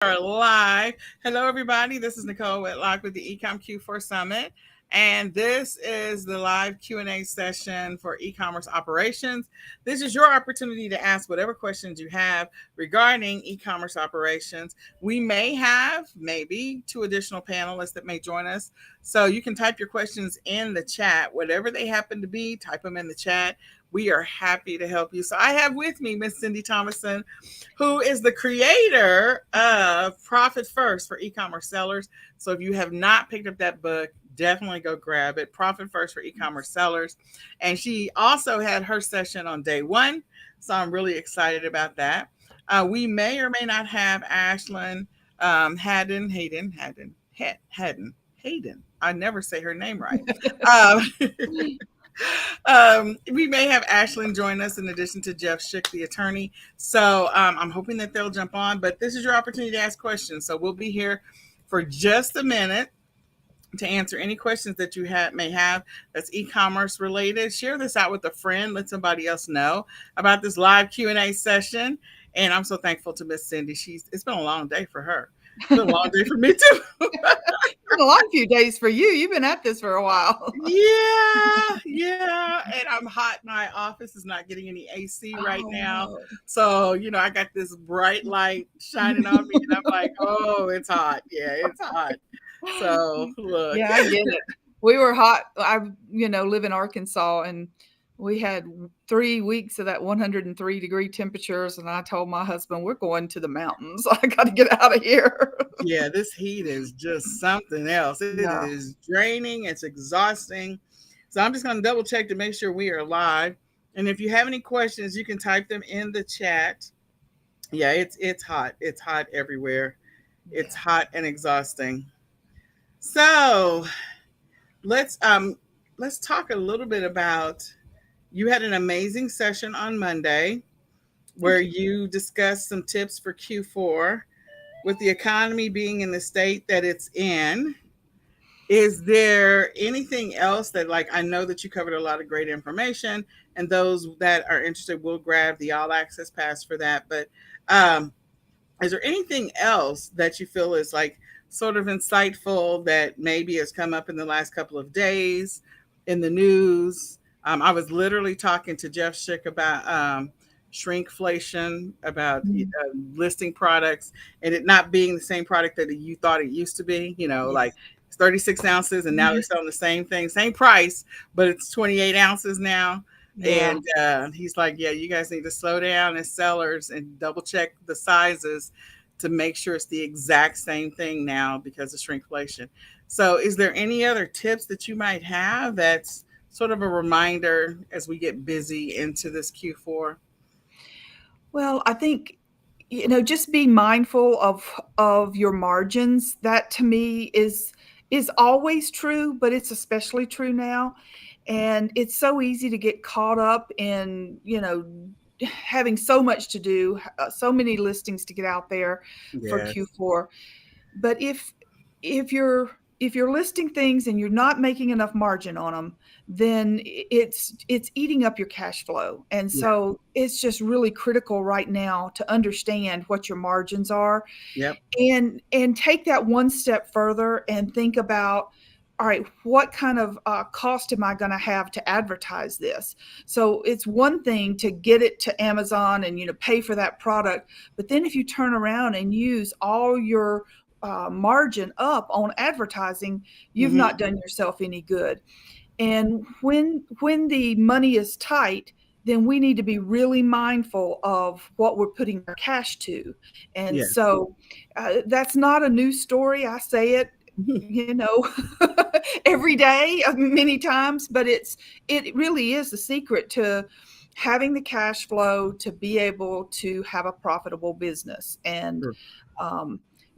are live. Hello, everybody. This is Nicole Whitlock with the Ecom Q4 Summit, and this is the live Q&A session for e-commerce operations. This is your opportunity to ask whatever questions you have regarding e-commerce operations. We may have maybe two additional panelists that may join us, so you can type your questions in the chat. Whatever they happen to be, type them in the chat. We are happy to help you. So I have with me Miss Cindy Thomason, who is the creator of Profit First for e-commerce sellers. So if you have not picked up that book, definitely go grab it. Profit First for e-commerce sellers. And she also had her session on day one. So I'm really excited about that. We may or may not have Ashlyn Hayden. I never say her name right. Um, we may have Ashlyn join us in addition to Jeff Schick, the attorney. So I'm hoping that they'll jump on, but this is your opportunity to ask questions. So we'll be here for just a minute to answer any questions that you may have that's e-commerce related. Share this out with a friend. Let somebody else know about this live Q&A session. And I'm so thankful to Miss Cindy. It's been a long day for her. It's been a long day for me too. It's been a long few days for you. You've been at this for a while. Yeah. And I'm hot. My office is not getting any AC right now. So, I got this bright light shining on me and I'm like, oh, it's hot. Yeah, it's hot. So look. Yeah, I get it. We were hot. I, live in Arkansas and we had 3 weeks of that 103-degree temperatures. And I told my husband, we're going to the mountains. I got to get out of here. Yeah, this heat is just something else. It is draining. It's exhausting. So I'm just going to double check to make sure we are live. And if you have any questions, you can type them in the chat. Yeah, it's hot. It's hot everywhere. It's hot and exhausting. So let's talk a little bit about, you had an amazing session on Monday where you discussed some tips for Q4 with the economy being in the state that it's in. Is there anything else that, I know that you covered a lot of great information, and those that are interested will grab the all access pass for that. But is there anything else that you feel is sort of insightful that maybe has come up in the last couple of days in the news? I was literally talking to Jeff Schick about shrinkflation, about listing products and it not being the same product that you thought it used to be, like 36 ounces and now they're selling the same thing, same price, but it's 28 ounces now. Yeah. And he's like, yeah, you guys need to slow down as sellers and double check the sizes to make sure it's the exact same thing now because of shrinkflation. So is there any other tips that you might have that's sort of a reminder as we get busy into this Q4? Well, I think, just be mindful of your margins. That to me is always true, but it's especially true now. And it's so easy to get caught up in, having so much to do, so many listings to get out there for Q4. But if you're listing things and you're not making enough margin on them, then it's eating up your cash flow. And so it's just really critical right now to understand what your margins are. Yep. And take that one step further and think about, all right, what kind of cost am I going to have to advertise this? So it's one thing to get it to Amazon and, pay for that product. But then if you turn around and use all your margin up on advertising, you've not done yourself any good. And when the money is tight, then we need to be really mindful of what we're putting our cash to. And so that's not a new story. I say it, every day, many times, but it really is the secret to having the cash flow to be able to have a profitable business. And,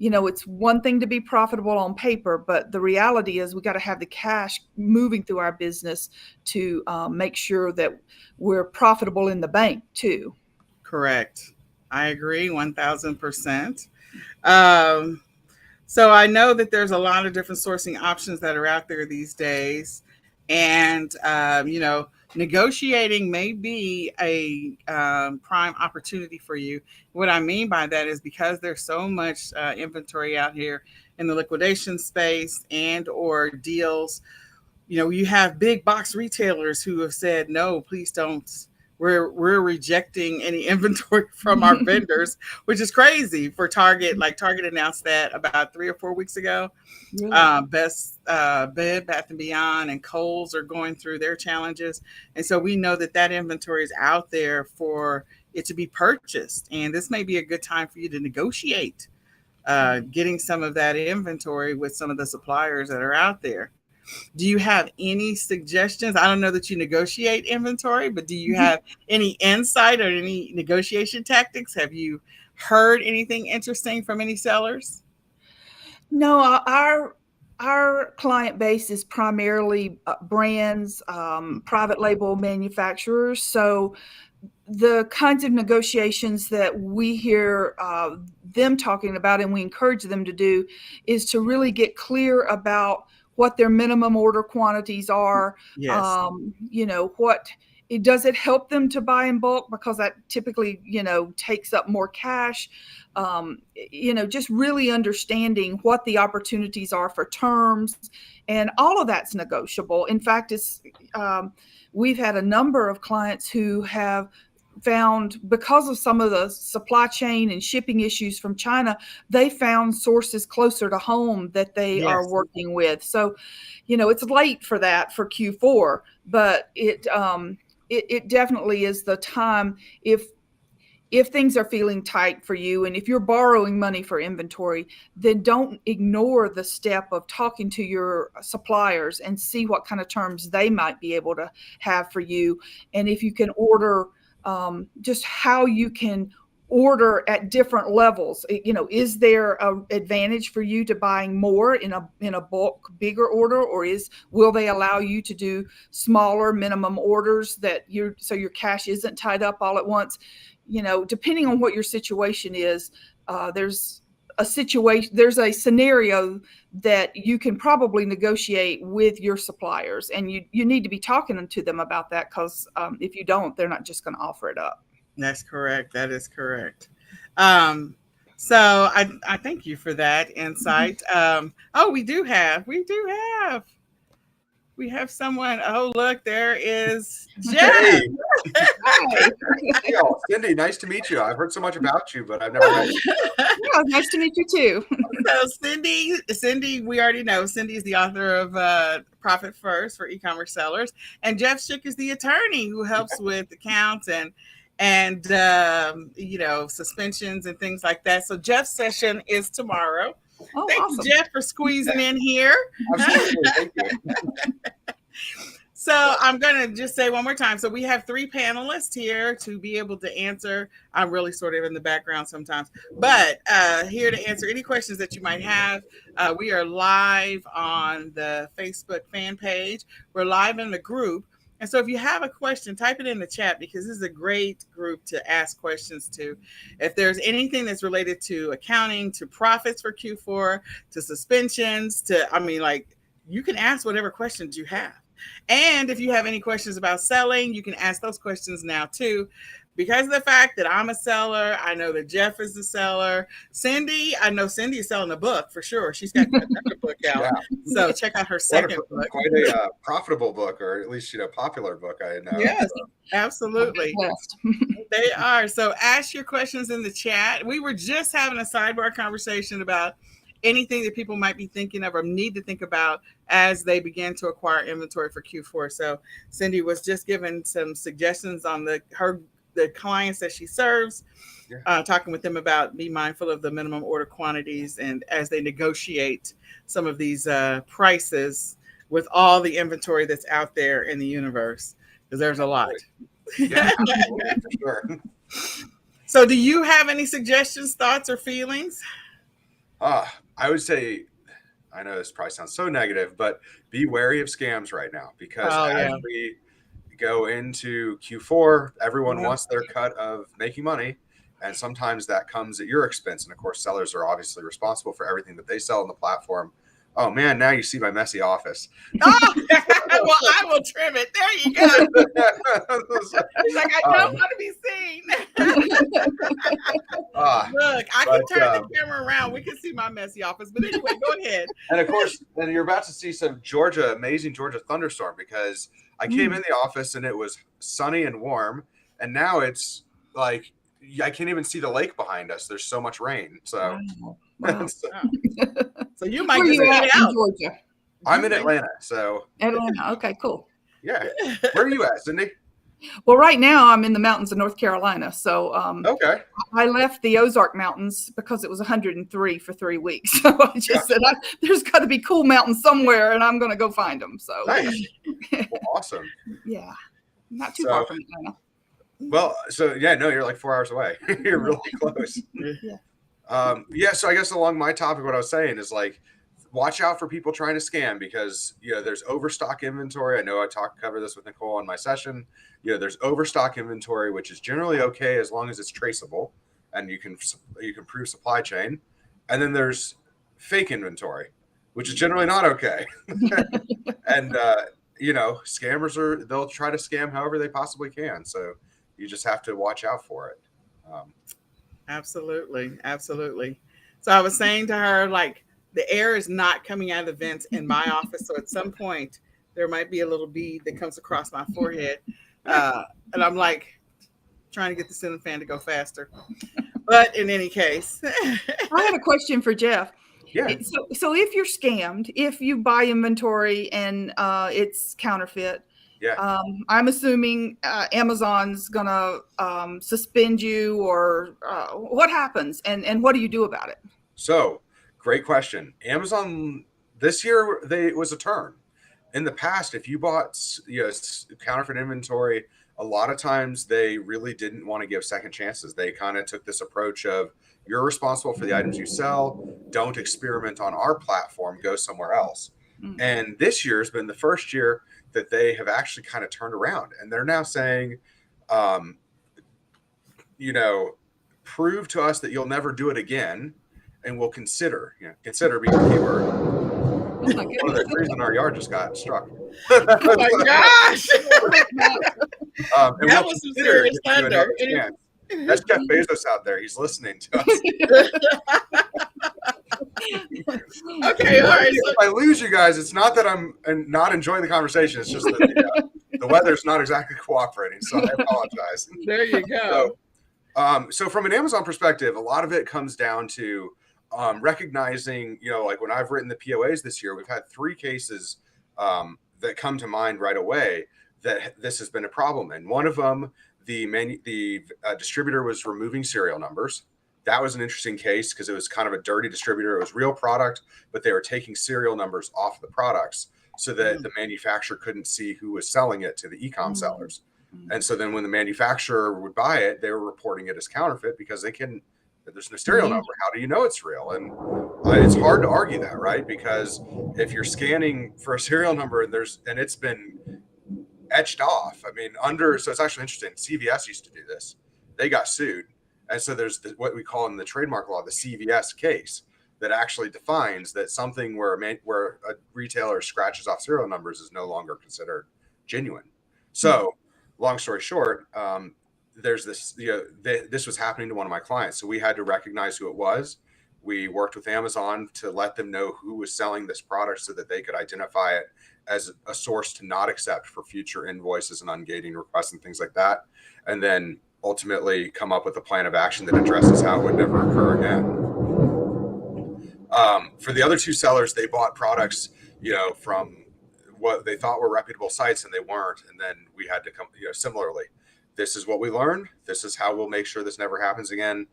it's one thing to be profitable on paper, but the reality is we got to have the cash moving through our business to make sure that we're profitable in the bank too. Correct. I agree 1000%. So I know that there's a lot of different sourcing options that are out there these days. And, negotiating may be a prime opportunity for you. What I mean by that is because there's so much inventory out here in the liquidation space and or deals. You have big box retailers who have said, no, please don't. We're rejecting any inventory from our vendors, which is crazy for Target. Like Target announced that about 3 or 4 weeks ago. Really? Best Bed Bath and Beyond and Kohl's are going through their challenges, and so we know that that inventory is out there for it to be purchased. And this may be a good time for you to negotiate getting some of that inventory with some of the suppliers that are out there. Do you have any suggestions? I don't know that you negotiate inventory, but do you have any insight or any negotiation tactics? Have you heard anything interesting from any sellers? No, our client base is primarily brands, private label manufacturers. So the kinds of negotiations that we hear them talking about and we encourage them to do is to really get clear about what their minimum order quantities are. Yes. What it does it help them to buy in bulk because that typically takes up more cash. Just really understanding what the opportunities are for terms, and all of that's negotiable. In fact, we've had a number of clients who have found, because of some of the supply chain and shipping issues from China, they found sources closer to home that they are Yes. working with. So, it's late for that for Q4, but it definitely is the time. If things are feeling tight for you and if you're borrowing money for inventory, then don't ignore the step of talking to your suppliers and see what kind of terms they might be able to have for you. And if you can order, just how you can order at different levels. Is there an advantage for you to buying more in a bulk bigger order, or will they allow you to do smaller minimum orders so your cash isn't tied up all at once? Depending on what your situation is, there's there's a scenario that you can probably negotiate with your suppliers, and you need to be talking to them about that, because if you don't, they're not just going to offer it up. That's correct. That is correct. Um, so I thank you for that insight. Oh, we have someone. Oh, look, there is Jeff. Hey, Hi. hey, all. Cindy, nice to meet you. I've heard so much about you, but I've never met you. Yeah, nice to meet you too. So Cindy, we already know Cindy is the author of Profit First for e-commerce sellers, and Jeff Schick is the attorney who helps with accounts and suspensions and things like that. So Jeff's session is tomorrow. Oh, Thank awesome. you, Jeff, for squeezing in here. Absolutely. Thank you. So I'm going to just say one more time. So we have 3 panelists here to be able to answer. I'm really sort of in the background sometimes, but here to answer any questions that you might have. We are live on the Facebook fan page. We're live in the group. And so if you have a question, type it in the chat, because this is a great group to ask questions to. If there's anything that's related to accounting, to profits for Q4, to suspensions, you can ask whatever questions you have. And if you have any questions about selling, you can ask those questions now too. Because of the fact that I'm a seller, I know that Jeff is the seller. Cindy, I know Cindy is selling a book for sure. She's got another book out. Yeah. So check out her second book. Quite a profitable book, or at least popular book. I know. Yes, absolutely. Best. They are. So ask your questions in the chat. We were just having a sidebar conversation about anything that people might be thinking of or need to think about as they begin to acquire inventory for Q4. So Cindy was just giving some suggestions on the clients that she serves, talking with them about be mindful of the minimum order quantities, and as they negotiate some of these prices with all the inventory that's out there in the universe, because there's a lot. Yeah, for sure. So do you have any suggestions, thoughts, or feelings? I would say, I know this probably sounds so negative, but be wary of scams right now, because as we go into Q4, everyone wants their cut of making money, and sometimes that comes at your expense. And of course, sellers are obviously responsible for everything that they sell on the platform, Oh man, now you see my messy office. Oh, well, I will trim it. There you go. He's like, I don't want to be seen. Look, I can turn the camera around. We can see my messy office. But anyway, go ahead. And of course, then you're about to see some amazing Georgia thunderstorm, because I came in the office and it was sunny and warm, and now it's like I can't even see the lake behind us. There's so much rain. So, wow. So you might just get out. Georgia? I'm in Atlanta. So Atlanta. Okay, cool. Yeah. Where are you at, Cindy? Well, right now I'm in the mountains of North Carolina. So okay. I left the Ozark Mountains because it was 103 for 3 weeks. So I just said, there's got to be cool mountains somewhere, and I'm going to go find them. So nice. Well, awesome. Yeah. Not too far from Atlanta. Well, so yeah, no, you're like 4 hours away. You're really close. Yeah. So I guess along my topic, what I was saying is like, watch out for people trying to scam, because there's overstock inventory. I know I cover this with Nicole on my session. There's overstock inventory, which is generally okay as long as it's traceable and you can prove supply chain. And then there's fake inventory, which is generally not okay. And scammers they'll try to scam however they possibly can. So you just have to watch out for it. Absolutely. So I was saying to her, like, the air is not coming out of the vents in my office. So at some point there might be a little bead that comes across my forehead. And I'm like trying to get the ceiling fan to go faster. But in any case. I have a question for Jeff. Yeah. So if you're scammed, if you buy inventory and it's counterfeit, I'm assuming Amazon's going to suspend you, or what happens, and what do you do about it? So great question. Amazon this year, it was a turn. In the past, if you bought counterfeit inventory, a lot of times they really didn't want to give second chances. They kind of took this approach of, you're responsible for the items you sell. Don't experiment on our platform. Go somewhere else. Mm-hmm. And this year has been the first year that they have actually kind of turned around, and they're now saying, prove to us that you'll never do it again, and we'll consider being a keyword. One of the trees in our yard just got struck. Oh my gosh! That was some serious thunder. That's Jeff Bezos out there. He's listening to us. Okay, all right. If I lose you guys, it's not that I'm not enjoying the conversation. It's just that the weather's not exactly cooperating. So I apologize. There you go. So from an Amazon perspective, a lot of it comes down to recognizing, like when I've written the POAs this year, we've had 3 cases that come to mind right away that this has been a problem. And one of them, the distributor was removing serial numbers. That was an interesting case because it was kind of a dirty distributor. It was real product, but they were taking serial numbers off the products so that the manufacturer couldn't see who was selling it to the e-com sellers. And so then when the manufacturer would buy it, they were reporting it as counterfeit because there's no serial number. How do you know it's real? And it's hard to argue that, right? Because if you're scanning for a serial number and it's been etched off, so it's actually interesting. CVS used to do this. They got sued. And so there's what we call in the trademark law, the CVS case, that actually defines that something where a retailer scratches off serial numbers is no longer considered genuine. So long story short, there's this, this was happening to one of my clients. So we had to recognize who it was. We worked with Amazon to let them know who was selling this product so that they could identify it as a source to not accept for future invoices and ungating requests and things like that. And then ultimately come up with a plan of action that addresses how it would never occur again. For the other 2 sellers, they bought products, from what they thought were reputable sites and they weren't. And then we had to come, similarly, this is what we learned. This is how we'll make sure this never happens again.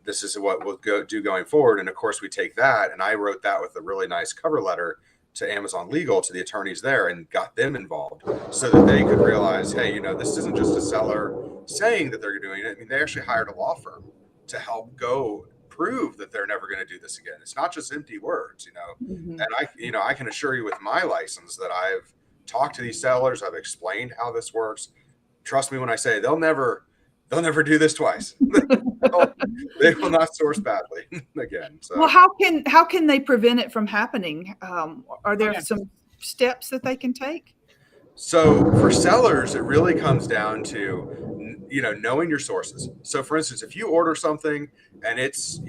This is what we'll do going forward. And of course we take that. And I wrote that with a really nice cover letter to Amazon Legal, to the attorneys there, and got them involved so that they could realize, hey, this isn't just a seller saying that they're doing it. They actually hired a law firm to help go prove that they're never going to do this again. It's not just empty words, And I can assure you with my license that I've talked to these sellers. I've explained how this works. Trust me when I say they'll they'll never do this twice. They will not source badly again. So. Well, how can they prevent it from happening? Are there some steps that they can take? So for sellers, it really comes down to, knowing your sources. So for instance, if you order something and it's,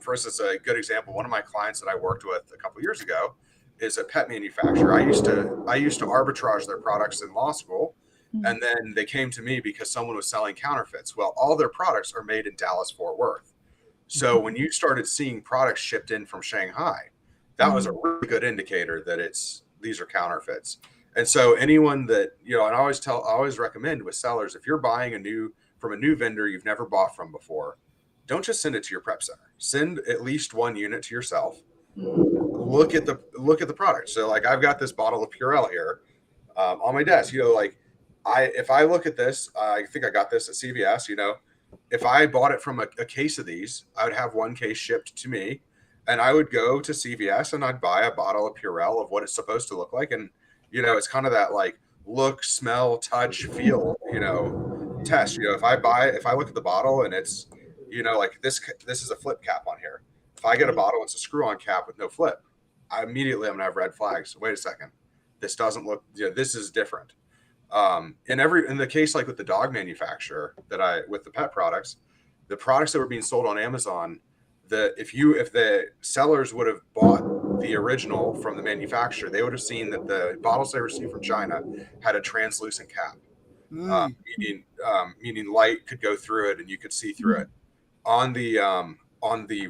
for instance, a good example, one of my clients that I worked with a couple of years ago is a pet manufacturer. I used to arbitrage their products in law school. And then they came to me because someone was selling counterfeits. Well, all their products are made in Dallas, Fort Worth. So when you started seeing products shipped in from Shanghai, that was a really good indicator that these are counterfeits. And so anyone that, and I always recommend with sellers, if you're buying from a new vendor you've never bought from before, don't just send it to your prep center. Send at least one unit to yourself. Look at the product. So like I've got this bottle of Purell here on my desk. If I look at this, I think I got this at CVS. If I bought it from a case of these, I would have one case shipped to me, and I would go to CVS and I'd buy a bottle of Purell of what it's supposed to look like. And it's kind of that like look, smell, touch, feel, test. If I look at the bottle and it's, like this is a flip cap on here. If I get a bottle, it's a screw-on cap with no flip. I'm gonna have red flags. Wait a second, this doesn't look. This is different. In the case like with the dog manufacturer with the pet products, the products that were being sold on Amazon, if the sellers would have bought the original from the manufacturer, they would have seen that the bottles they received from China had a translucent cap, meaning light could go through it and you could see through it. On the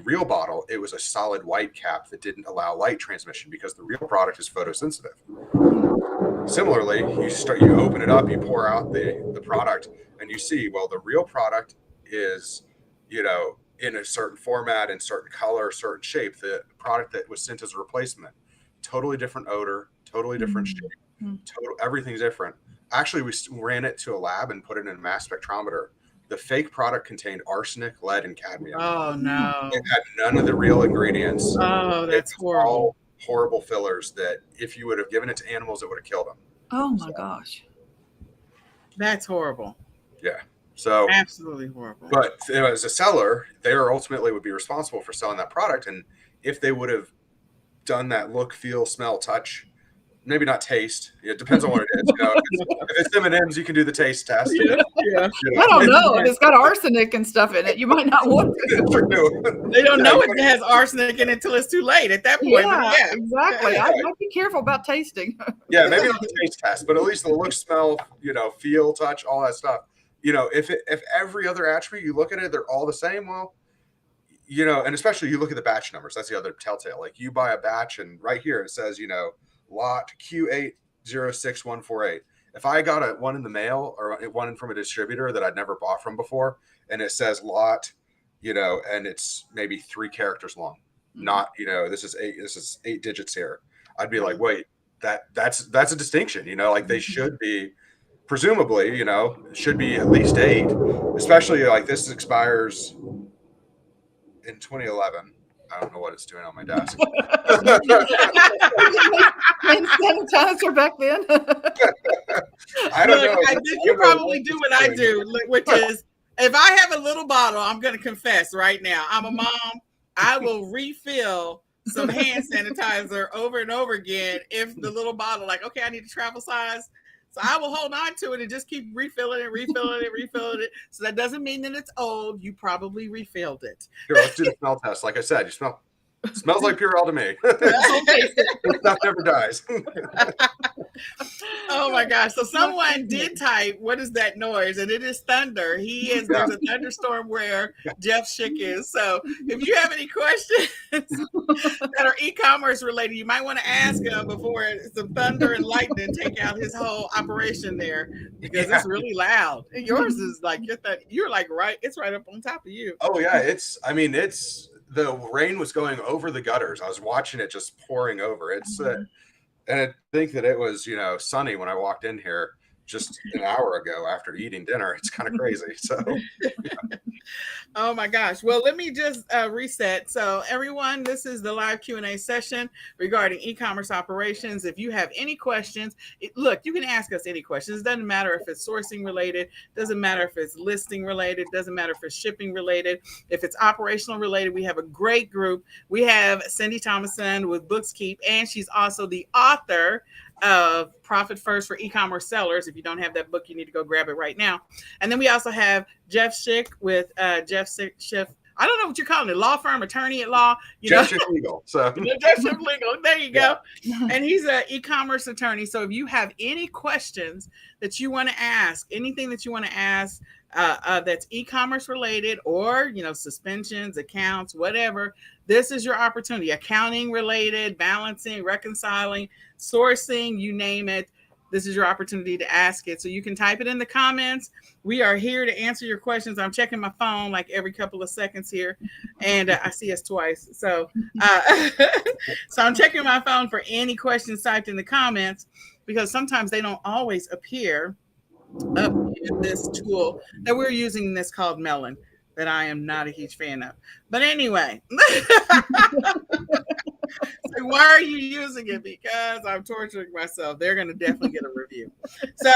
real bottle, it was a solid white cap that didn't allow light transmission because the real product is photosensitive. Similarly, you open it up, you pour out the product, and you see, well, the real product is, in a certain format, in certain color, certain shape. The product that was sent as a replacement, totally different odor, totally different shape, everything's different. Actually, we ran it to a lab and put it in a mass spectrometer. The fake product contained arsenic, lead, and cadmium. Oh no! It had none of the real ingredients. Oh, that's horrible. All horrible fillers that if you would have given it to animals, it would have killed them. Oh my gosh. That's horrible. Yeah. So absolutely horrible. But as a seller, they ultimately would be responsible for selling that product. And if they would have done that look, feel, smell, touch, maybe not taste. It depends on what it is. If it's M&Ms, you can do the taste test. Yeah. I don't know. If it's got arsenic and stuff in it, you might not want to. They don't know it has arsenic in it until it's too late at that point. Yeah, exactly. I'd be careful about tasting. Yeah, maybe not the taste test, but at least the look, smell, feel, touch, all that stuff. If every other attribute you look at it, they're all the same, well, and especially you look at the batch numbers. That's the other telltale. Like you buy a batch and right here it says, lot Q806148. If I got one in the mail or one from a distributor that I'd never bought from before, and it says lot, and it's maybe 3 characters long, not, this is 8 digits here. I'd be like, wait, that's a distinction, like they should be, presumably, should be at least 8, especially like this expires in 2011. I don't know what it's doing on my desk. Hand sanitizer back then. I don't know. You probably do what I do, which is if I have a little bottle, I'm going to confess right now. I'm a mom. I will refill some hand sanitizer over and over again if the little bottle, like, okay, I need a travel size. So I will hold on to it and just keep refilling it. So that doesn't mean that it's old. You probably refilled it. Here, let's do the smell test. Like I said, it smells like Purell to me. This stuff never dies. Oh my gosh. So someone did type, what is that noise? And it is thunder. There's a thunderstorm where Jeff Schick is. So if you have any questions that are e-commerce related, you might want to ask him before some thunder and lightning take out his whole operation there, because it's really loud. And yours is like, you're like it's right up on top of you. Oh yeah. The rain was going over the gutters. I was watching it just pouring over. And I think that it was, sunny when I walked in here. just an hour ago after eating dinner. It's kind of crazy. So, Oh my gosh. Well, let me just reset. So everyone, this is the live Q&A session regarding e-commerce operations. If you have any questions, look, you can ask us any questions. It doesn't matter if it's sourcing related, doesn't matter if it's listing related, doesn't matter if it's shipping related, if it's operational related. We have a great group. We have Cindy Thomason with Bookskeep, and she's also the author of Profit First for E-commerce Sellers. If you don't have that book, you need to go grab it right now. And then we also have Jeff Schick with Jeff Schick. I don't know what you're calling it, law firm, attorney at law. Jeff Schick Legal. So Jeff Schick Legal. There you go. And he's an e-commerce attorney. So if you have any questions that you want to ask, anything that you want to ask that's e-commerce related, or suspensions, accounts, whatever, this is your opportunity. Accounting related, balancing, reconciling, sourcing, you name it. This is your opportunity to ask it. So you can type it in the comments. We are here to answer your questions. I'm checking my phone like every couple of seconds here, and I see us twice. So, so I'm checking my phone for any questions typed in the comments, because sometimes they don't always appear up in this tool that we're using, this called Melon, that I am not a huge fan of. But anyway. So why are you using it? Because I'm torturing myself. They're going to definitely get a review. So,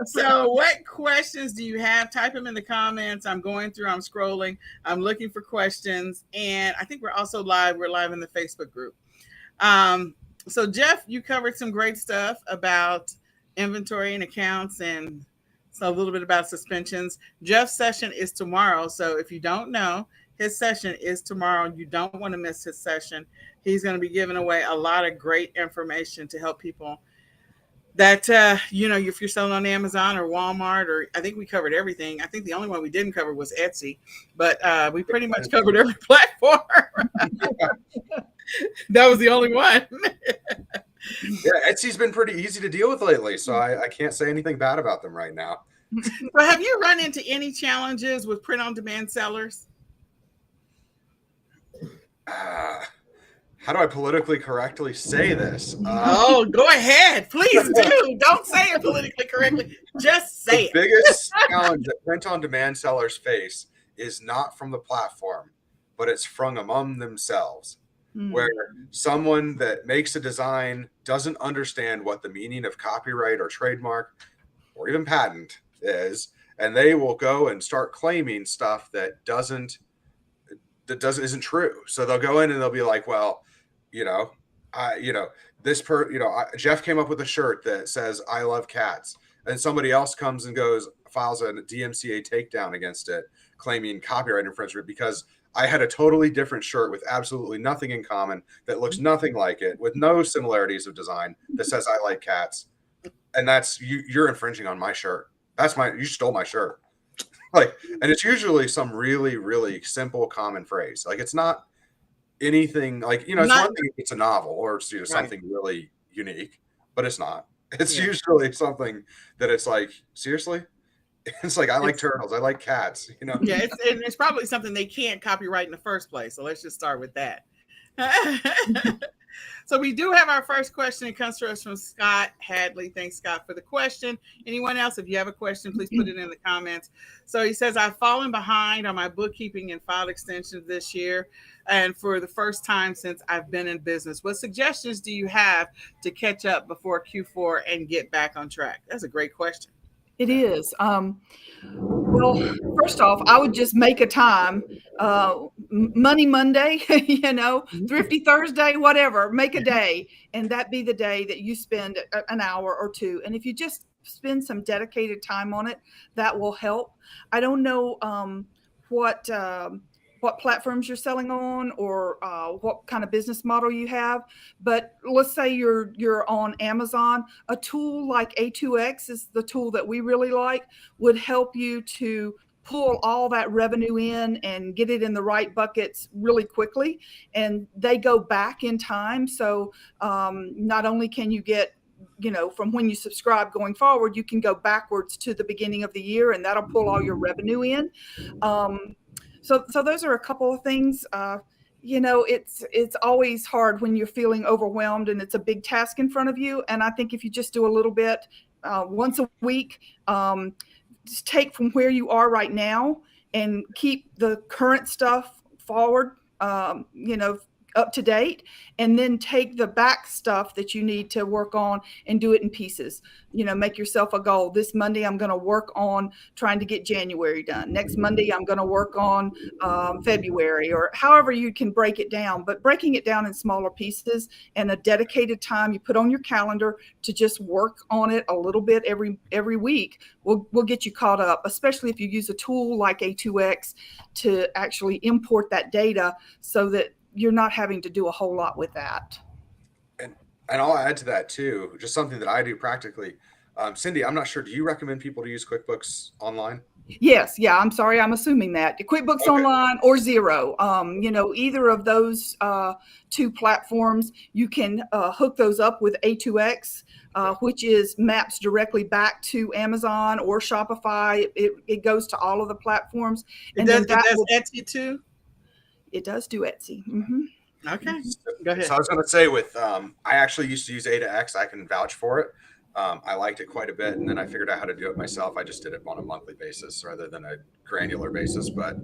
so what questions do you have? Type them in the comments. I'm going through, I'm scrolling, I'm looking for questions. And I think we're also live. We're live in the Facebook group. So Jeff, you covered some great stuff about inventory and accounts, and so a little bit about suspensions. Jeff's session is tomorrow. So if you don't know, his session is tomorrow. You don't want to miss his session. He's going to be giving away a lot of great information to help people that, if you're selling on Amazon or Walmart, or I think we covered everything. I think the only one we didn't cover was Etsy, but we pretty much covered every platform. That was the only one. Yeah, Etsy's been pretty easy to deal with lately, so I can't say anything bad about them right now. But have you run into any challenges with print-on-demand sellers? How do I politically correctly say this? Go ahead. Please do. Don't say it politically correctly. Just say it. The biggest challenge that print-on-demand sellers face is not from the platform, but it's from among themselves, where someone that makes a design doesn't understand what the meaning of copyright or trademark or even patent is, and they will go and start claiming stuff that isn't true. So they'll go in and they'll be like, well, Jeff came up with a shirt that says "I love cats," and somebody else comes and files a DMCA takedown against it, claiming copyright infringement because I had a totally different shirt with absolutely nothing in common that looks nothing like it, with no similarities of design, that says "I like cats," and that's you're infringing on my shirt. You stole my shirt. And it's usually some really, really simple, common phrase. Like, it's not anything it's one thing if it's a novel or it's something really unique, but it's not. It's usually something that it's like, seriously? It's like, I like turtles, I like cats, Yeah, it's probably something they can't copyright in the first place. So let's just start with that. So we do have our first question. It comes to us from Scott Hadley. Thanks, Scott, for the question. Anyone else, if you have a question, please put it in the comments. So he says, I've fallen behind on my bookkeeping and file extensions this year, and for the first time since I've been in business. What suggestions do you have to catch up before Q4 and get back on track? That's a great question. It is. Well, first off, I would just make a time, Money Monday, Thrifty Thursday, whatever, make a day, and that be the day that you spend an hour or two. And if you just spend some dedicated time on it, that will help. I don't know what platforms you're selling on, or what kind of business model you have. But let's say you're on Amazon. A tool like A2X is the tool that we really like, would help you to pull all that revenue in and get it in the right buckets really quickly. And they go back in time. So not only can you get, from when you subscribe going forward, you can go backwards to the beginning of the year, and that'll pull all your revenue in. So those are a couple of things. it's always hard when you're feeling overwhelmed and it's a big task in front of you. And I think if you just do a little bit once a week, just take from where you are right now and keep the current stuff forward, up to date, and then take the back stuff that you need to work on and do it in pieces. Make yourself a goal. This Monday, I'm going to work on trying to get January done. Next Monday, I'm going to work on February, or however you can break it down, but breaking it down in smaller pieces and a dedicated time you put on your calendar to just work on it a little bit every week will get you caught up, especially if you use a tool like A2X to actually import that data so that you're not having to do a whole lot with that. And I'll add to that too, just something that I do practically. Cindy, I'm not sure. Do you recommend people to use QuickBooks Online? Yes. Yeah. I'm sorry. I'm assuming that QuickBooks Online or Xero, either of those two platforms, you can hook those up with A2X, which maps directly back to Amazon or Shopify. It goes to all of the platforms. And it does Etsy too? It does do Etsy. Mm-hmm. Okay. Go ahead. So I was going to say I actually used to use A2X. I can vouch for it. I liked it quite a bit, and then I figured out how to do it myself. I just did it on a monthly basis rather than a granular basis. But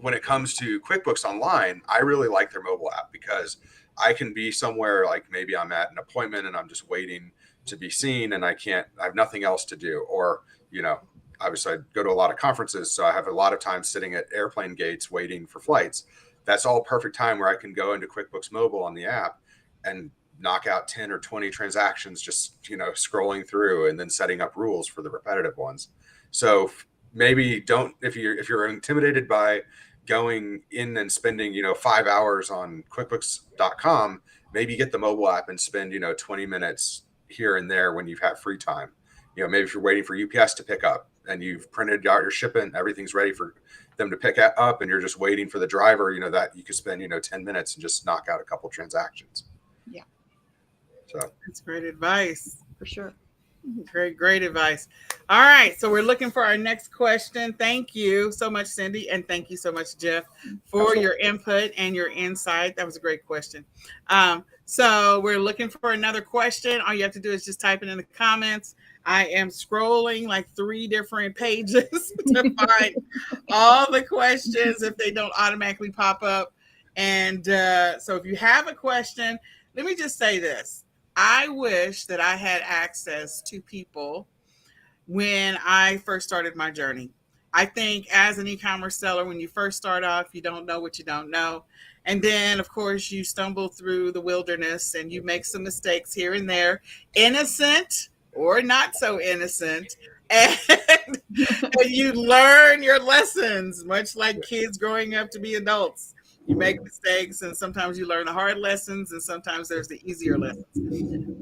when it comes to QuickBooks Online, I really like their mobile app because I can be somewhere, like maybe I'm at an appointment and I'm just waiting to be seen and I have nothing else to do. Or, obviously I go to a lot of conferences, so I have a lot of time sitting at airplane gates waiting for flights. That's all perfect time where I can go into QuickBooks Mobile on the app and knock out 10 or 20 transactions, just, scrolling through and then setting up rules for the repetitive ones. So maybe if you're intimidated by going in and spending, 5 hours on QuickBooks.com, maybe get the mobile app and spend, 20 minutes here and there when you have free time. Maybe if you're waiting for UPS to pick up and you've printed out your shipment, everything's ready for them to pick up and you're just waiting for the driver, that you could spend, 10 minutes and just knock out a couple transactions. Yeah. So that's great advice. For sure. Great advice. All right. So we're looking for our next question. Thank you so much, Cindy. And thank you so much, Jeff, for your input and your insight. That was a great question. So we're looking for another question. All you have to do is just type it in the comments. I am scrolling like 3 different pages to find all the questions if they don't automatically pop up. And so if you have a question, let me just say this. I wish that I had access to people when I first started my journey. I think as an e-commerce seller, when you first start off, you don't know what you don't know. And then, of course, you stumble through the wilderness and you make some mistakes here and there, innocent or not so innocent. And you learn your lessons, much like kids growing up to be adults. You make mistakes, and sometimes you learn the hard lessons, and sometimes there's the easier lessons.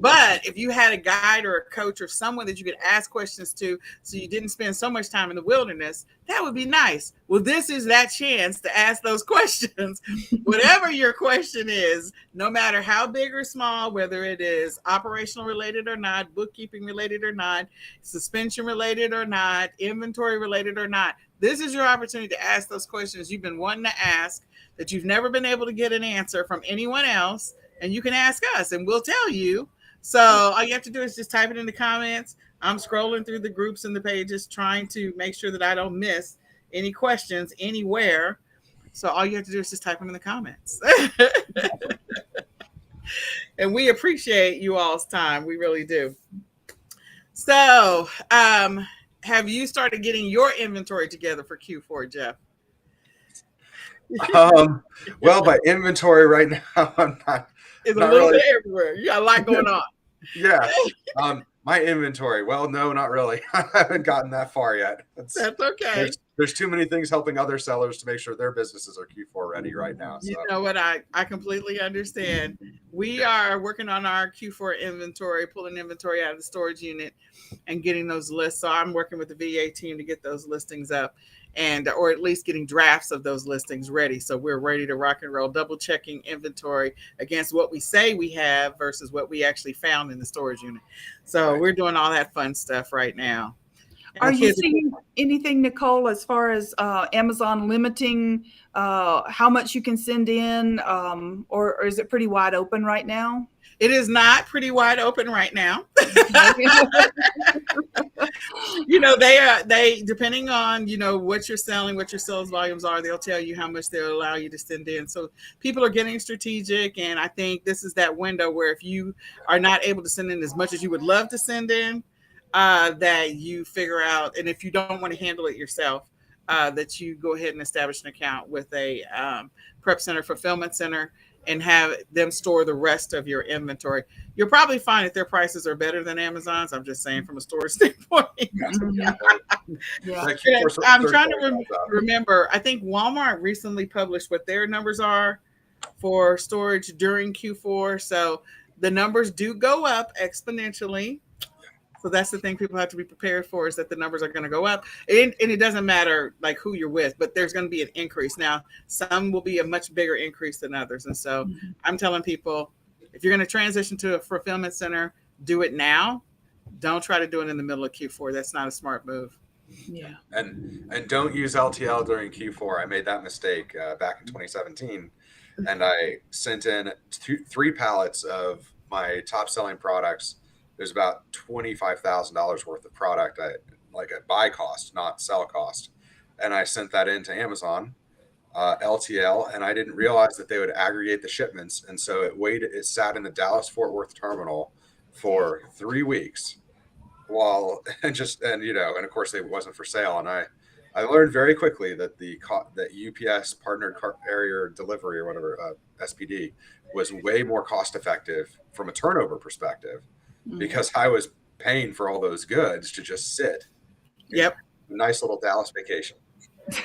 But if you had a guide or a coach or someone that you could ask questions to so you didn't spend so much time in the wilderness, that would be nice. Well, this is that chance to ask those questions. Whatever your question is, no matter how big or small, whether it is operational related or not, bookkeeping related or not, suspension related or not, inventory related or not, this is your opportunity to ask those questions you've been wanting to ask that you've never been able to get an answer from anyone else, and you can ask us and we'll tell you. So all you have to do is just type it in the comments. I'm scrolling through the groups and the pages trying to make sure that I don't miss any questions anywhere. So all you have to do is just type them in the comments. And we appreciate you all's time. We really do. So have you started getting your inventory together for Q4, Jeff? Well, by inventory right now, I'm not. It's a little bit everywhere. You got a lot going on. Yeah. My inventory. Well, no, not really. I haven't gotten that far yet. That's okay. There's too many things helping other sellers to make sure their businesses are Q4 ready right now. So. You know what? I completely understand. We are working on our Q4 inventory, pulling inventory out of the storage unit and getting those lists. So I'm working with the VA team to get those listings up, or at least getting drafts of those listings ready. So we're ready to rock and roll, double checking inventory against what we say we have versus what we actually found in the storage unit. So we're doing all that fun stuff right now. Are you seeing anything, Nicole, as far as Amazon limiting how much you can send in, or is it pretty wide open right now? It is not pretty wide open right now. They depending on, what you're selling, what your sales volumes are, they'll tell you how much they'll allow you to send in. So people are getting strategic. And I think this is that window where if you are not able to send in as much as you would love to send in, that you figure out, and if you don't want to handle it yourself, that you go ahead and establish an account with a prep center, fulfillment center, and have them store the rest of your inventory. You'll probably find that their prices are better than Amazon's. I'm just saying from a storage standpoint. Yeah. I'm trying to remember. I think Walmart recently published what their numbers are for storage during Q4. So the numbers do go up exponentially. So that's the thing people have to be prepared for, is that the numbers are going to go up. And it doesn't matter like who you're with, but there's going to be an increase. Now, some will be a much bigger increase than others. And so I'm telling people, if you're going to transition to a fulfillment center, do it now. Don't try to do it in the middle of Q4. That's not a smart move. Yeah. And don't use LTL during Q4. I made that mistake back in 2017. And I sent in 3 pallets of my top selling products. There's about $25,000 worth of product, at buy cost, not sell cost. And I sent that into Amazon, LTL, and I didn't realize that they would aggregate the shipments. And so it sat in the Dallas Fort Worth terminal for 3 weeks and of course it wasn't for sale. And I learned very quickly that that UPS partnered carrier delivery or whatever, SPD, was way more cost effective from a turnover perspective, because I was paying for all those goods to just sit. Yep. Nice little Dallas vacation.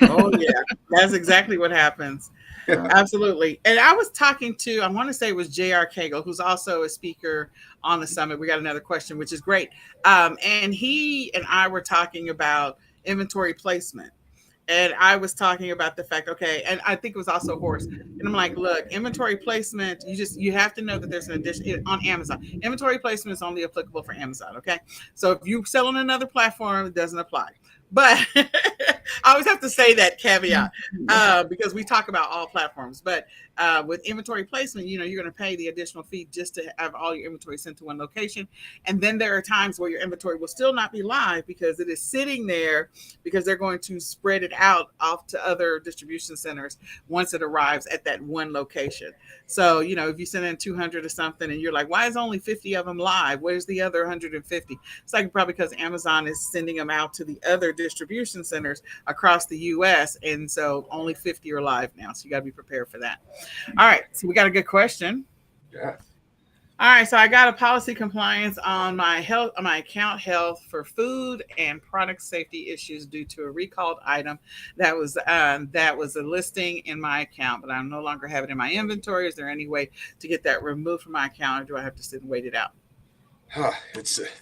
Oh yeah, that's exactly what happens. Absolutely. And I was talking to, I want to say it was J.R. Cagle, who's also a speaker on the summit. We got another question, which is great. And he and I were talking about inventory placement. And I was talking about the fact, okay, and I think it was also Horse. And I'm like, look, inventory placement, you have to know that there's an addition on Amazon. Inventory placement is only applicable for Amazon, okay? So if you sell on another platform, it doesn't apply. But I always have to say that caveat because we talk about all platforms. But with inventory placement, you're going to pay the additional fee just to have all your inventory sent to one location. And then there are times where your inventory will still not be live because it is sitting there, because they're going to spread it out off to other distribution centers once it arrives at that one location. So, if you send in 200 or something and you're like, why is only 50 of them live? Where's the other 150? It's like probably because Amazon is sending them out to the other distribution centers across the US. And so only 50 are live now. So you got to be prepared for that. All right. So we got a good question. Yeah. All right. So I got a policy compliance on my account health for food and product safety issues due to a recalled item that was a listing in my account, but I no longer have it in my inventory. Is there any way to get that removed from my account, or do I have to sit and wait it out?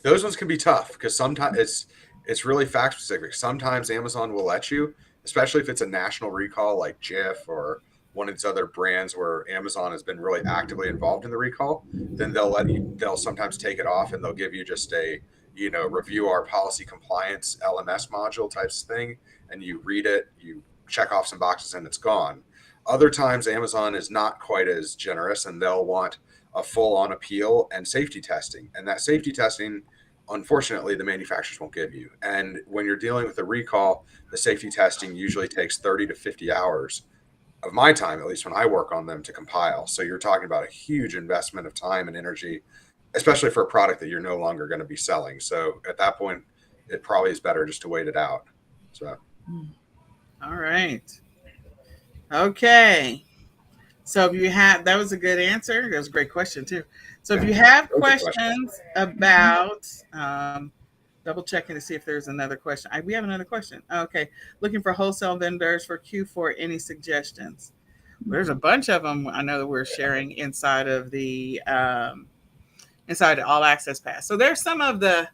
Those ones can be tough because sometimes it's really fact specific. Sometimes Amazon will let you, especially if it's a national recall like Jif or one of these other brands where Amazon has been really actively involved in the recall. Then they'll sometimes take it off and they'll give you just a, review our policy compliance LMS module types thing. And you read it, you check off some boxes and it's gone. Other times Amazon is not quite as generous and they'll want a full on appeal and safety testing. And that safety testing, unfortunately, the manufacturers won't give you. And when you're dealing with a recall, the safety testing usually takes 30 to 50 hours of my time, at least when I work on them, to compile. So you're talking about a huge investment of time and energy, especially for a product that you're no longer going to be selling. So at that point, it probably is better just to wait it out. So. All right. Okay. So if you have, that was a good answer. That was a great question too. So if you have questions about, double checking to see if there's another question. We have another question. Okay. Looking for wholesale vendors for Q4. Any suggestions? There's a bunch of them I know that we're sharing inside of the All Access Pass. So there's some of the,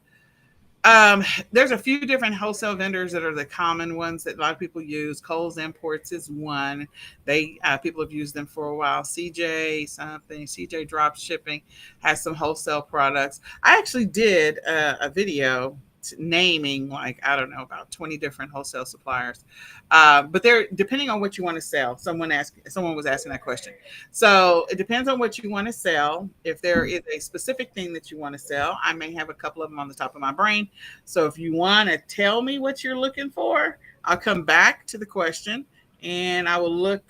there's a few different wholesale vendors that are the common ones that a lot of people use. Kohl's Imports is one. People have used them for a while. CJ Drop Shipping has some wholesale products. I actually did a video naming, like, I don't know, about 20 different wholesale suppliers. But they're depending on what you want to sell. Someone was asking that question. So it depends on what you want to sell. If there is a specific thing that you want to sell, I may have a couple of them on the top of my brain. So if you want to tell me what you're looking for, I'll come back to the question and I will look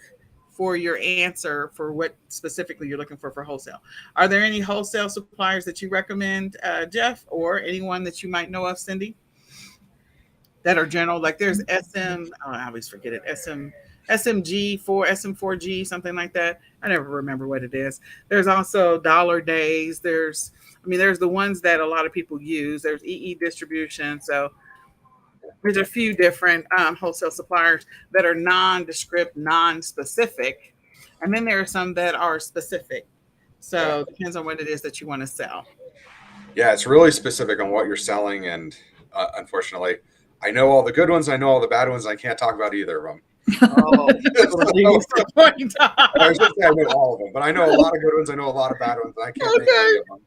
for your answer for what specifically you're looking for wholesale. Are there any wholesale suppliers that you recommend, Jeff, or anyone that you might know of, Cindy, that are general? Like there's I always forget it, SMG4, SM4G, something like that. I never remember what it is. There's also Dollar Days. There's the ones that a lot of people use. There's EE Distribution. So there's a few different wholesale suppliers that are nondescript, non-specific. And then there are some that are specific. So it depends on what it is that you want to sell. Yeah, it's really specific on what you're selling. And unfortunately, I know all the good ones. I know all the bad ones. I can't talk about either of them. Oh, I was just saying I know all of them, but I know a lot of good ones. I know a lot of bad ones. I can't name any of them.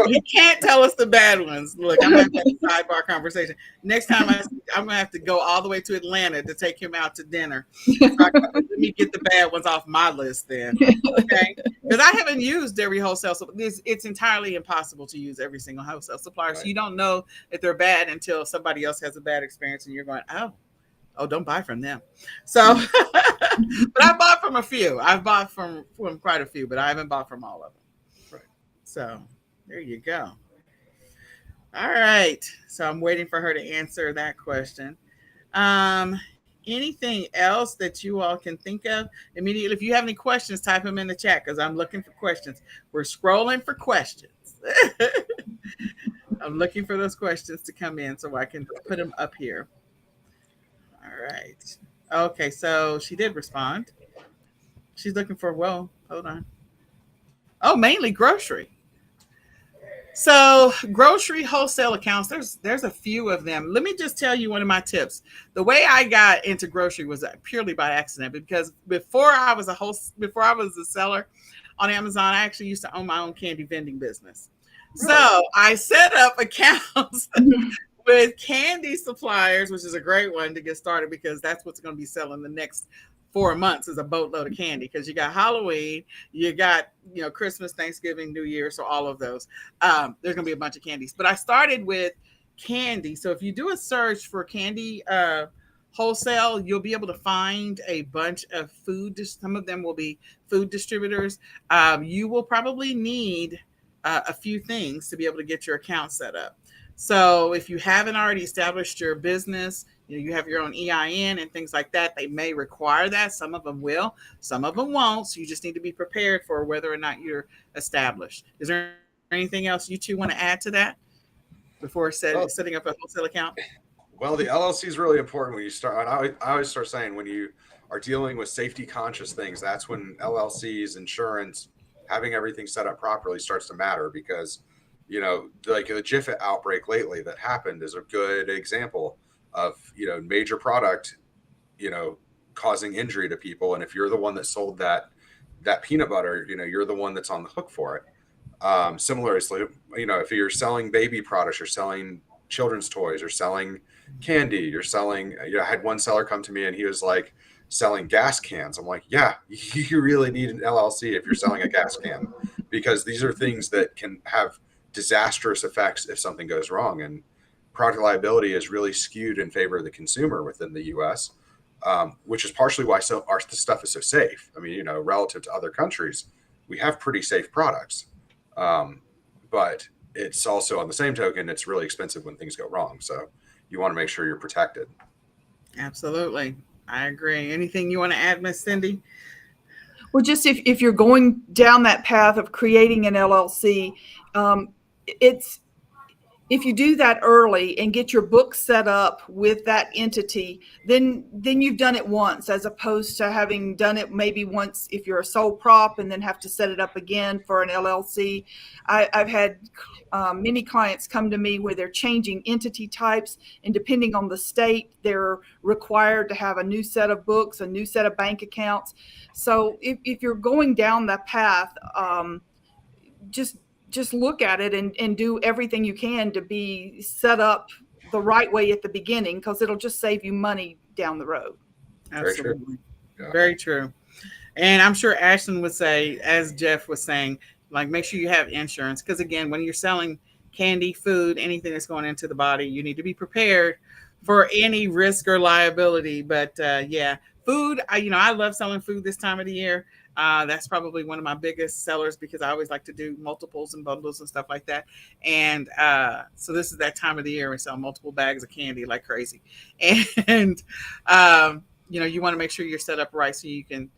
You can't tell us the bad ones. Look, I'm going to have a sidebar conversation. Next time I'm going to have to go all the way to Atlanta to take him out to dinner. So let me get the bad ones off my list then. Okay? Because I haven't used every wholesale. It's entirely impossible to use every single wholesale supplier. Right. So you don't know if they're bad until somebody else has a bad experience and you're going, oh, don't buy from them. So, but I bought from a few. I've bought from quite a few, but I haven't bought from all of them. So there you go. All right. So I'm waiting for her to answer that question. Anything else that you all can think of immediately? If you have any questions, type them in the chat because I'm looking for questions. We're scrolling for questions. I'm looking for those questions to come in so I can put them up here. All right. Okay. So she did respond. She's looking for, hold on. Oh, mainly grocery. So grocery wholesale accounts, there's a few of them. Let me just tell you one of my tips. The way I got into grocery was purely by accident because before I was a seller on Amazon, I actually used to own my own candy vending business. Really? So I set up accounts with candy suppliers, which is a great one to get started because that's what's going to be selling the next 4 months is a boatload of candy because you got Halloween, you got Christmas, Thanksgiving, New Year, so all of those. There's gonna be a bunch of candies, but I started with candy. So if you do a search for candy wholesale, you'll be able to find a bunch of food. Some of them will be food distributors. You will probably need a few things to be able to get your account set up. So if you haven't already established your business, you have your own EIN and things like that, they may require that. Some of them will, some of them won't. So you just need to be prepared for whether or not you're established. Is there anything else you two want to add to that before setting up a wholesale account? Well, the LLC is really important when you start. I always start saying when you are dealing with safety conscious things, that's when LLCs, insurance, having everything set up properly starts to matter because like the Jiffit outbreak lately that happened is a good example of, major product, causing injury to people. And if you're the one that sold that peanut butter, you're the one that's on the hook for it. Similarly, if you're selling baby products, you're selling children's toys, you're selling candy, you're selling, I had one seller come to me and he was like selling gas cans. I'm like, yeah, you really need an LLC if you're selling a gas can, because these are things that can have disastrous effects if something goes wrong. And product liability is really skewed in favor of the consumer within the US, which is partially why our stuff is so safe. I mean, relative to other countries, we have pretty safe products. But it's also, on the same token, it's really expensive when things go wrong. So you want to make sure you're protected. Absolutely. I agree. Anything you want to add, Miss Cindy? Well, just if you're going down that path of creating an LLC, if you do that early and get your books set up with that entity, then you've done it once, as opposed to having done it maybe once if you're a sole prop and then have to set it up again for an LLC. I've had many clients come to me where they're changing entity types, and depending on the state, they're required to have a new set of books, a new set of bank accounts. So if you're going down that path, just just look at it and do everything you can to be set up the right way at the beginning, because it'll just save you money down the road. Absolutely. Yeah. Very true. And I'm sure Ashton would say, as Jeff was saying, like make sure you have insurance. Because again, when you're selling candy, food, anything that's going into the body, you need to be prepared for any risk or liability. But yeah, food, I love selling food this time of the year. That's probably one of my biggest sellers because I always like to do multiples and bundles and stuff like that. And so this is that time of the year we sell multiple bags of candy like crazy. And, you want to make sure you're set up right so you can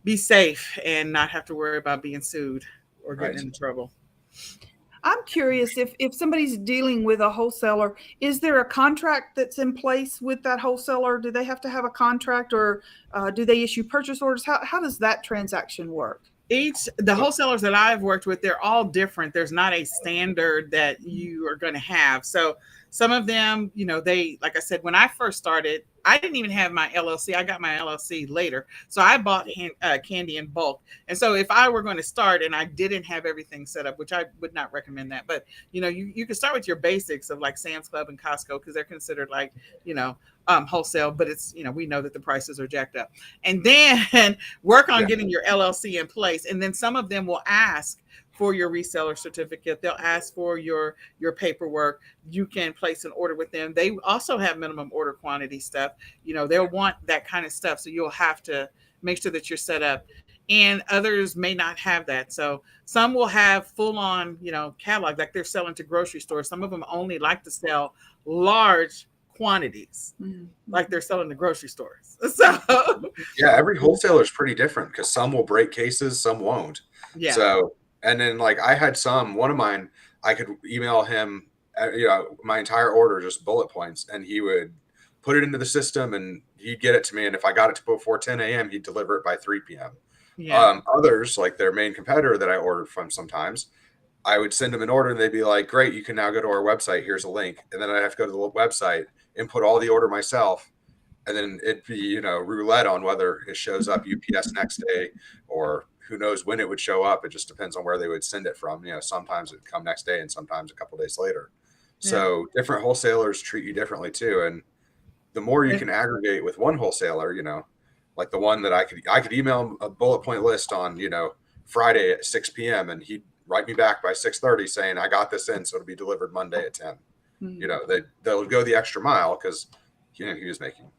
be safe and not have to worry about being sued or getting into trouble. I'm curious if somebody's dealing with a wholesaler, is there a contract that's in place with that wholesaler? Do they have to have a contract, or do they issue purchase orders? How does that transaction work? The wholesalers that I've worked with, they're all different. There's not a standard that you are going to have. So some of them, they, like I said, when I first started, I didn't even have my LLC. I got my LLC later. So I bought candy in bulk. And so if I were going to start and I didn't have everything set up, which I would not recommend that, but you can start with your basics of like Sam's Club and Costco, because they're considered like, wholesale, but it's, we know that the prices are jacked up. And then work on getting your LLC in place. And then some of them will ask for your reseller certificate. They'll ask for your paperwork. You can place an order with them. They also have minimum order quantity stuff. They'll want that kind of stuff. So you'll have to make sure that you're set up. And others may not have that. So some will have full on, catalog, like they're selling to grocery stores. Some of them only like to sell large quantities, like they're selling to grocery stores. So yeah, every wholesaler is pretty different because some will break cases, some won't. Yeah. So, and then like I had one of mine, I could email him, my entire order, just bullet points, and he would put it into the system and he'd get it to me. And if I got it before 10 a.m., he'd deliver it by 3 p.m. Yeah. Others, like their main competitor that I ordered from sometimes, I would send them an order and they'd be like, great, you can now go to our website. Here's a link. And then I'd have to go to the website, input all the order myself. And then it'd be, roulette on whether it shows up UPS next day, or who knows when it would show up. It just depends on where they would send it from. Sometimes it'd come next day and sometimes a couple of days later. Yeah. So different wholesalers treat you differently too. And the more you can aggregate with one wholesaler, like the one that I could email a bullet point list on, Friday at 6 p.m. and he'd write me back by 6:30 saying, I got this in, so it'll be delivered Monday at 10. They'll go the extra mile because, he was making,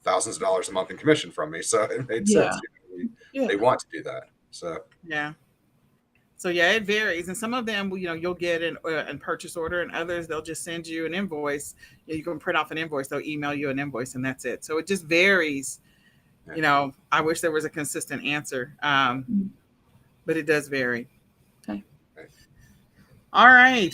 thousands of dollars a month in commission from me. So it made sense. They want to do that. So, it varies. And some of them, you'll get an purchase order, and others, they'll just send you an invoice. You can print off an invoice. They'll email you an invoice and that's it. So it just varies. Yeah. I wish there was a consistent answer. But it does vary. Okay. All right.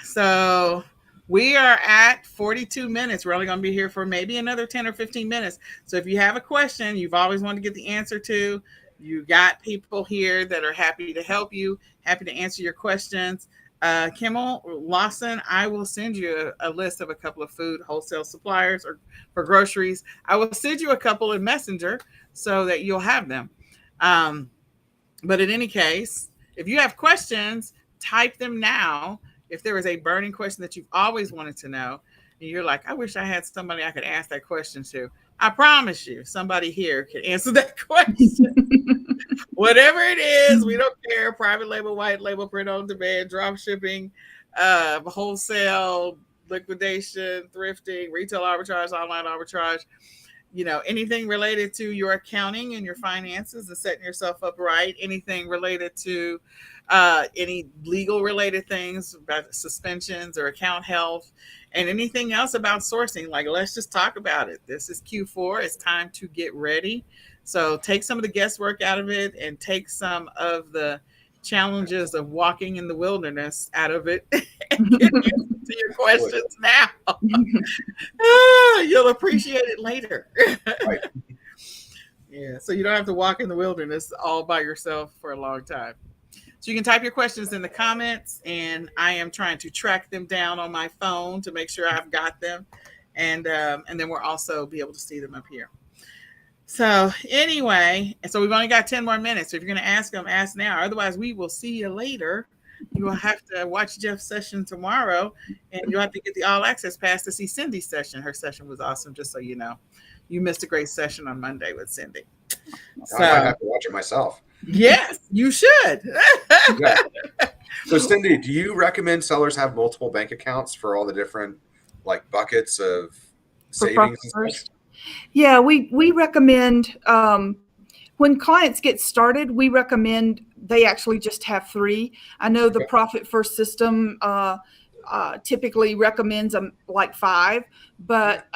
So we are at 42 minutes. We're only going to be here for maybe another 10 or 15 minutes. So if you have a question you've always wanted to get the answer to, you got people here that are happy to help you, happy to answer your questions. Kimmel Lawson, I will send you a list of a couple of food wholesale suppliers or for groceries. I will send you a couple in Messenger so that you'll have them. But in any case, if you have questions, type them now. If there is a burning question that you've always wanted to know, and you're like, I wish I had somebody I could ask that question to, I promise you, somebody here can answer that question. Whatever it is, we don't care. Private label, white label, print on demand, drop shipping, wholesale, liquidation, thrifting, retail arbitrage, online arbitrage. Anything related to your accounting and your finances and setting yourself up right, anything related to any legal related things about suspensions or account health, and anything else about sourcing. Like, let's just talk about it. This is Q4. It's time to get ready. So take some of the guesswork out of it and take some of the challenges of walking in the wilderness out of it and get to your questions now. You'll appreciate it later. Right. Yeah, so you don't have to walk in the wilderness all by yourself for a long time. So you can type your questions in the comments, and I am trying to track them down on my phone to make sure I've got them, and then we'll also be able to see them up here. So anyway, so we've only got 10 more minutes. So if you're going to ask them, ask now. Otherwise, we will see you later You will have to watch Jeff's session tomorrow, and you'll have to get the all access pass to see Cindy's session. Her session was awesome, just so you know. You missed a great session on Monday with Cindy. I might have to watch it myself. Yes, you should. Yeah. So, Cindy, do you recommend sellers have multiple bank accounts for all the different like buckets of savings and stuff? Yeah, we recommend when clients get started, we recommend they actually just have 3. I know the Profit First system typically recommends like 5, but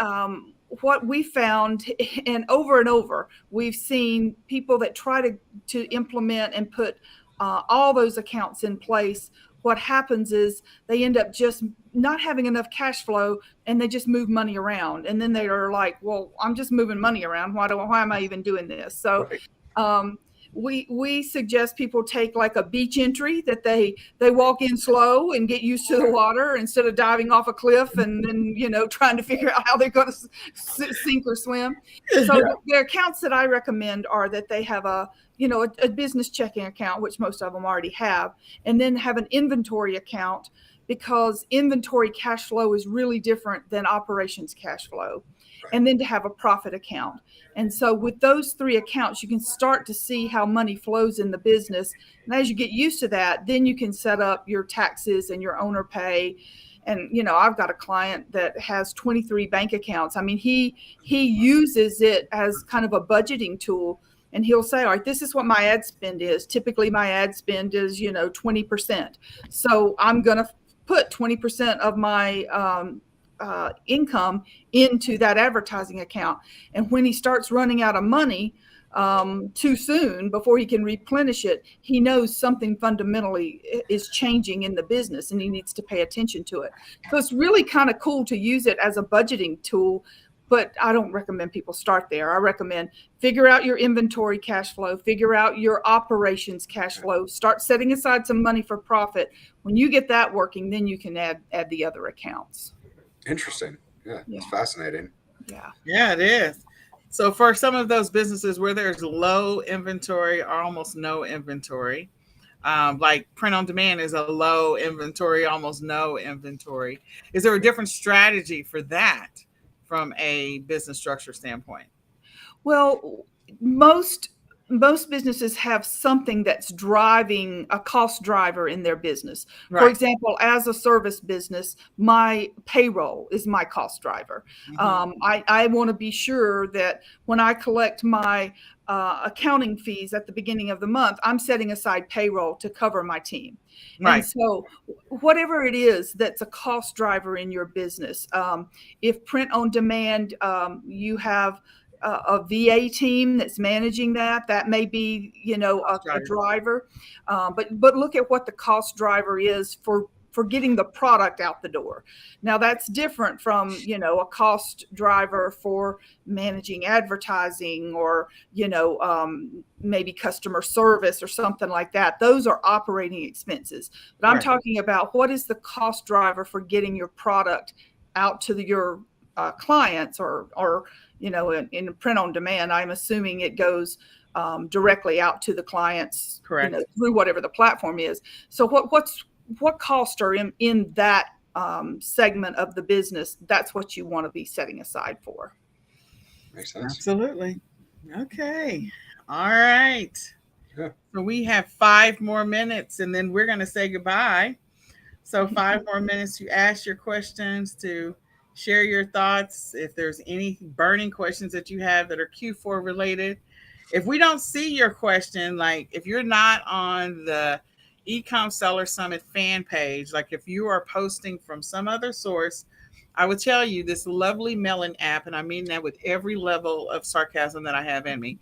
what we found, and over, we've seen people that try to implement and put all those accounts in place. What happens is they end up just not having enough cash flow, and they just move money around. And then they are like, well, I'm just moving money around. Why am I even doing this? So we suggest people take like a beach entry that they walk in slow and get used to the water instead of diving off a cliff and then, trying to figure out how they're going to sink or swim. So the accounts that I recommend are that they have a business checking account, which most of them already have, and then have an inventory account, because inventory cash flow is really different than operations cash flow. And then to have a profit account. And so with those 3 accounts, you can start to see how money flows in the business. And as you get used to that, then you can set up your taxes and your owner pay. And, I've got a client that has 23 bank accounts. I mean, he uses it as kind of a budgeting tool. And he'll say, all right, this is what my ad spend is. Typically, my ad spend is, 20%. So I'm going to put 20% of my income into that advertising account. And when he starts running out of money too soon, before he can replenish it, he knows something fundamentally is changing in the business and he needs to pay attention to it. So it's really kind of cool to use it as a budgeting tool, but I don't recommend people start there. I recommend figure out your inventory cash flow, figure out your operations cash flow, start setting aside some money for profit. When you get that working, then you can add the other accounts. Interesting. Yeah, it's fascinating. Yeah, it is. So for some of those businesses where there's low inventory or almost no inventory, like print on demand is a low inventory, almost no inventory. Is there a different strategy for that from a business structure standpoint? Well, most businesses have something that's driving a cost driver in their business. Right. For example, as a service business, my payroll is my cost driver. Mm-hmm. I want to be sure that when I collect my accounting fees at the beginning of the month, I'm setting aside payroll to cover my team. Right. And so whatever it is that's a cost driver in your business, if print on demand, you have a VA team that's managing that may be, a driver. But look at what the cost driver is for getting the product out the door. Now that's different from, a cost driver for managing advertising or, maybe customer service or something like that. Those are operating expenses. But I'm talking about what is the cost driver for getting your product out to your clients or in print on demand. I'm assuming it goes directly out to the clients, correct, through whatever the platform is. So what costs are in that segment of the business? That's what you want to be setting aside for. Makes sense. Absolutely. Okay. All right. Yeah. So we have 5 more minutes and then we're going to say goodbye. So 5 more minutes to ask your questions, to share your thoughts. If there's any burning questions that you have that are Q4 related. If we don't see your question, like if you're not on the eCom Seller Summit fan page, like if you are posting from some other source, I would tell you this lovely Melon app, and I mean that with every level of sarcasm that I have in me,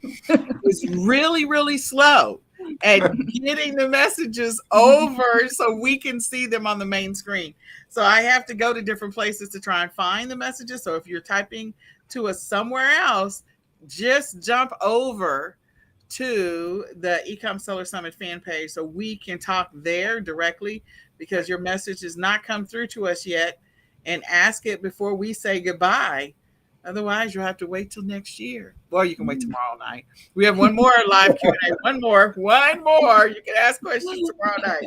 is really, really slow at getting the messages over so we can see them on the main screen. So I have to go to different places to try and find the messages. So if you're typing to us somewhere else, just jump over to the eCom Seller Summit fan page so we can talk there directly, because your message has not come through to us yet, and ask it before we say goodbye Otherwise, you'll have to wait till next year. Well, you can wait tomorrow night. We have one more live Q&A. One more. You can ask questions tomorrow night.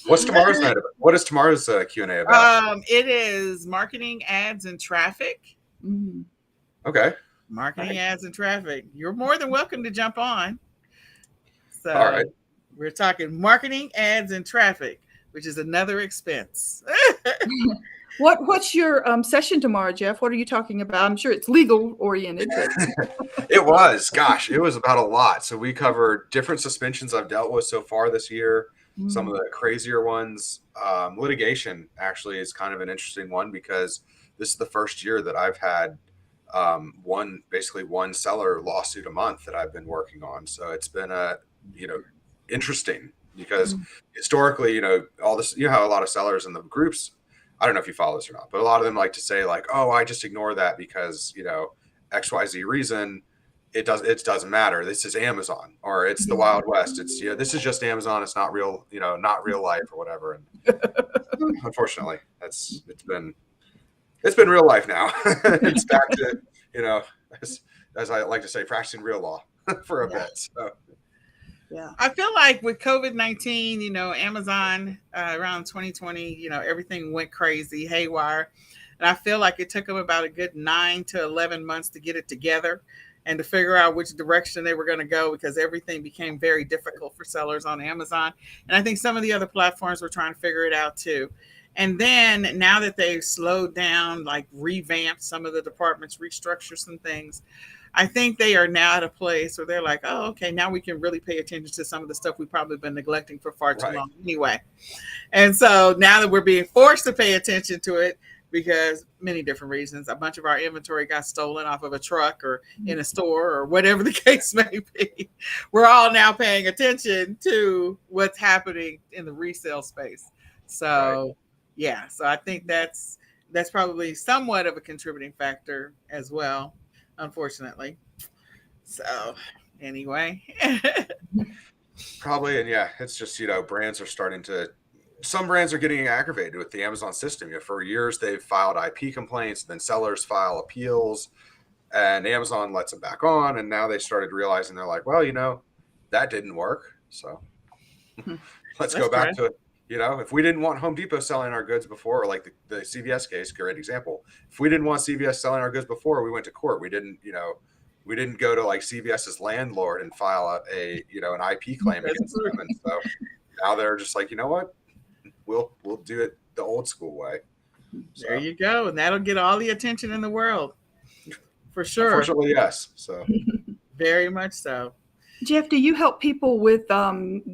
What's tomorrow's night about? What is tomorrow's Q&A about? It is marketing, ads, and traffic. Okay. Marketing, ads, and traffic. You're more than welcome to jump on. So, all right. We're talking marketing, ads, and traffic, which is another expense. What's your session tomorrow, Jeff? What are you talking about? I'm sure it's legal oriented. It was about a lot. So we covered different suspensions I've dealt with so far this year. Some of the crazier ones. Litigation actually is kind of an interesting one because this is the first year that I've had one seller lawsuit a month that I've been working on. So it's been interesting because historically, all this, how a lot of sellers in the groups, I don't know if you follow this or not, but a lot of them like to say like, oh, I just ignore that because, XYZ reason, it doesn't matter. This is Amazon or it's the Wild West. It's, this is just Amazon. It's not real, not real life or whatever. And unfortunately it's been real life now. It's back to, as I like to say, practicing real law for a bit. So. Yeah, I feel like with COVID-19, Amazon around 2020, everything went crazy, haywire. And I feel like it took them about a good 9 to 11 months to get it together and to figure out which direction they were going to go because everything became very difficult for sellers on Amazon. And I think some of the other platforms were trying to figure it out too. And then now that they've slowed down, like revamped some of the departments, restructured some things, I think they are now at a place where they're like, oh, okay, now we can really pay attention to some of the stuff we've probably been neglecting for far too long anyway. And so now that we're being forced to pay attention to it, because many different reasons, a bunch of our inventory got stolen off of a truck or in a store or whatever the case may be, we're all now paying attention to what's happening in the resale space. So, so I think that's probably somewhat of a contributing factor as well. Unfortunately. So anyway. Probably. And it's just, brands are starting to, some brands are getting aggravated with the Amazon system. For years, they've filed IP complaints, then sellers file appeals and Amazon lets them back on. And now they started realizing they're like, well, that didn't work. So let's go back to, if we didn't want Home Depot selling our goods before, or like the CVS case, great example. If we didn't want CVS selling our goods before, we went to court. We didn't go to like CVS's landlord and file an IP claim against them. And so now they're just like, you know what? We'll do it the old school way. So, there you go. And that'll get all the attention in the world. For sure. Unfortunately, yes. So very much so. Jeff, do you help people with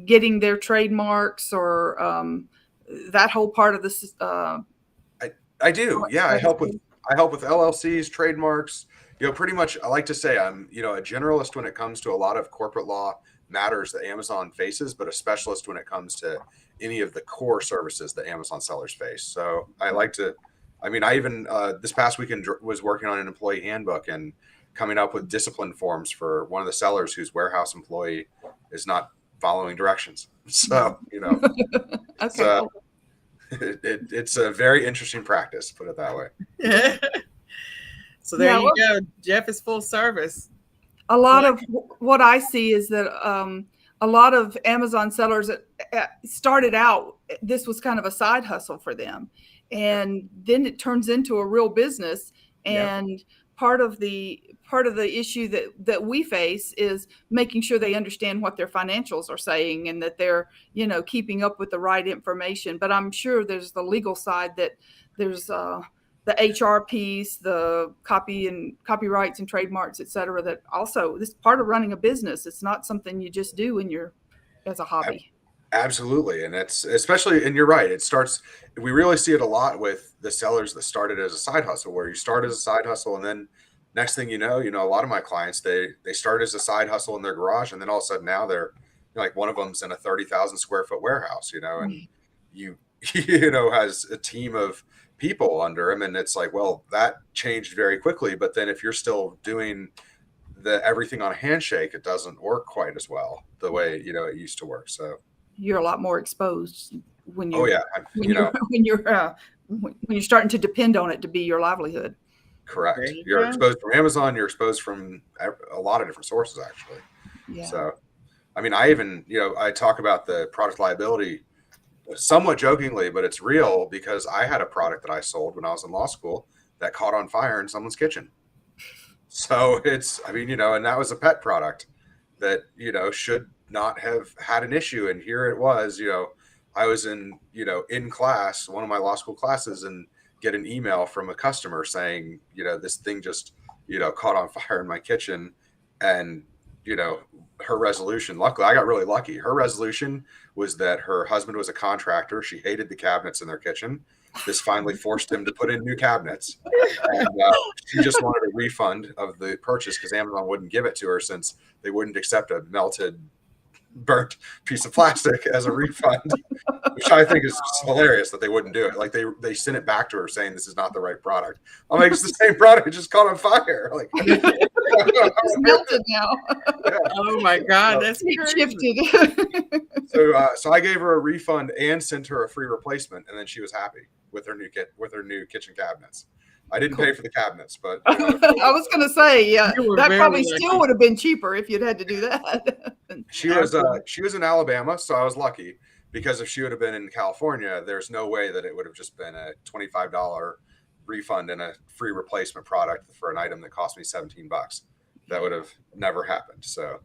getting their trademarks or that whole part of this? I do. Yeah, I help with LLCs, trademarks. Pretty much. I like to say I'm a generalist when it comes to a lot of corporate law matters that Amazon faces, but a specialist when it comes to any of the core services that Amazon sellers face. So I like to. I mean, I even this past weekend was working on an employee handbook and coming up with discipline forms for one of the sellers whose warehouse employee is not following directions. So, okay. It's a very interesting practice, put it that way. So there you go. Jeff is full service. A lot of what I see is that a lot of Amazon sellers started out, this was kind of a side hustle for them. And then it turns into a real business. And part of the issue that we face is making sure they understand what their financials are saying and that they're, keeping up with the right information. But I'm sure there's the legal side, that there's the HR piece, the copyrights and trademarks, et cetera, that also this is part of running a business. It's not something you just do as a hobby. Absolutely. And it's especially, and you're right, we really see it a lot with the sellers that started as a side hustle, where you start as a side hustle and then next thing you know, a lot of my clients, they start as a side hustle in their garage and then all of a sudden now they're like, one of them's in a 30,000 square foot warehouse, and has a team of people under him. And it's like, well, that changed very quickly. But then if you're still doing everything on a handshake, it doesn't work quite as well the way, it used to work. So you're a lot more exposed when you're when you're starting to depend on it to be your livelihood. Correct. You're exposed from Amazon. You're exposed from a lot of different sources, actually. Yeah. So, I mean, I talk about the product liability somewhat jokingly, but it's real because I had a product that I sold when I was in law school that caught on fire in someone's kitchen. So and that was a pet product that, should not have had an issue. And here it was, I was in class, one of my law school classes, and get an email from a customer saying, this thing just, caught on fire in my kitchen. And, her resolution, luckily, I got really lucky. Her resolution was that her husband was a contractor. She hated the cabinets in their kitchen. This finally forced him to put in new cabinets. And she just wanted a refund of the purchase because Amazon wouldn't give it to her since they wouldn't accept a melted, burnt piece of plastic as a refund, which I think is just hilarious that they wouldn't do it. Like they sent it back to her saying this is not the right product. I'm like, it's the same product, it just caught on fire. Like it's melted now. Yeah. Oh my God, that's shifted. So I gave her a refund and sent her a free replacement, and then she was happy with her new kitchen cabinets. I didn't pay for the cabinets, but I was going to say, yeah, that probably still would have been cheaper if you'd had to do that. She was in Alabama, so I was lucky, because if she would have been in California, there's no way that it would have just been a $25 refund and a free replacement product for an item that cost me $17. That would have never happened. So,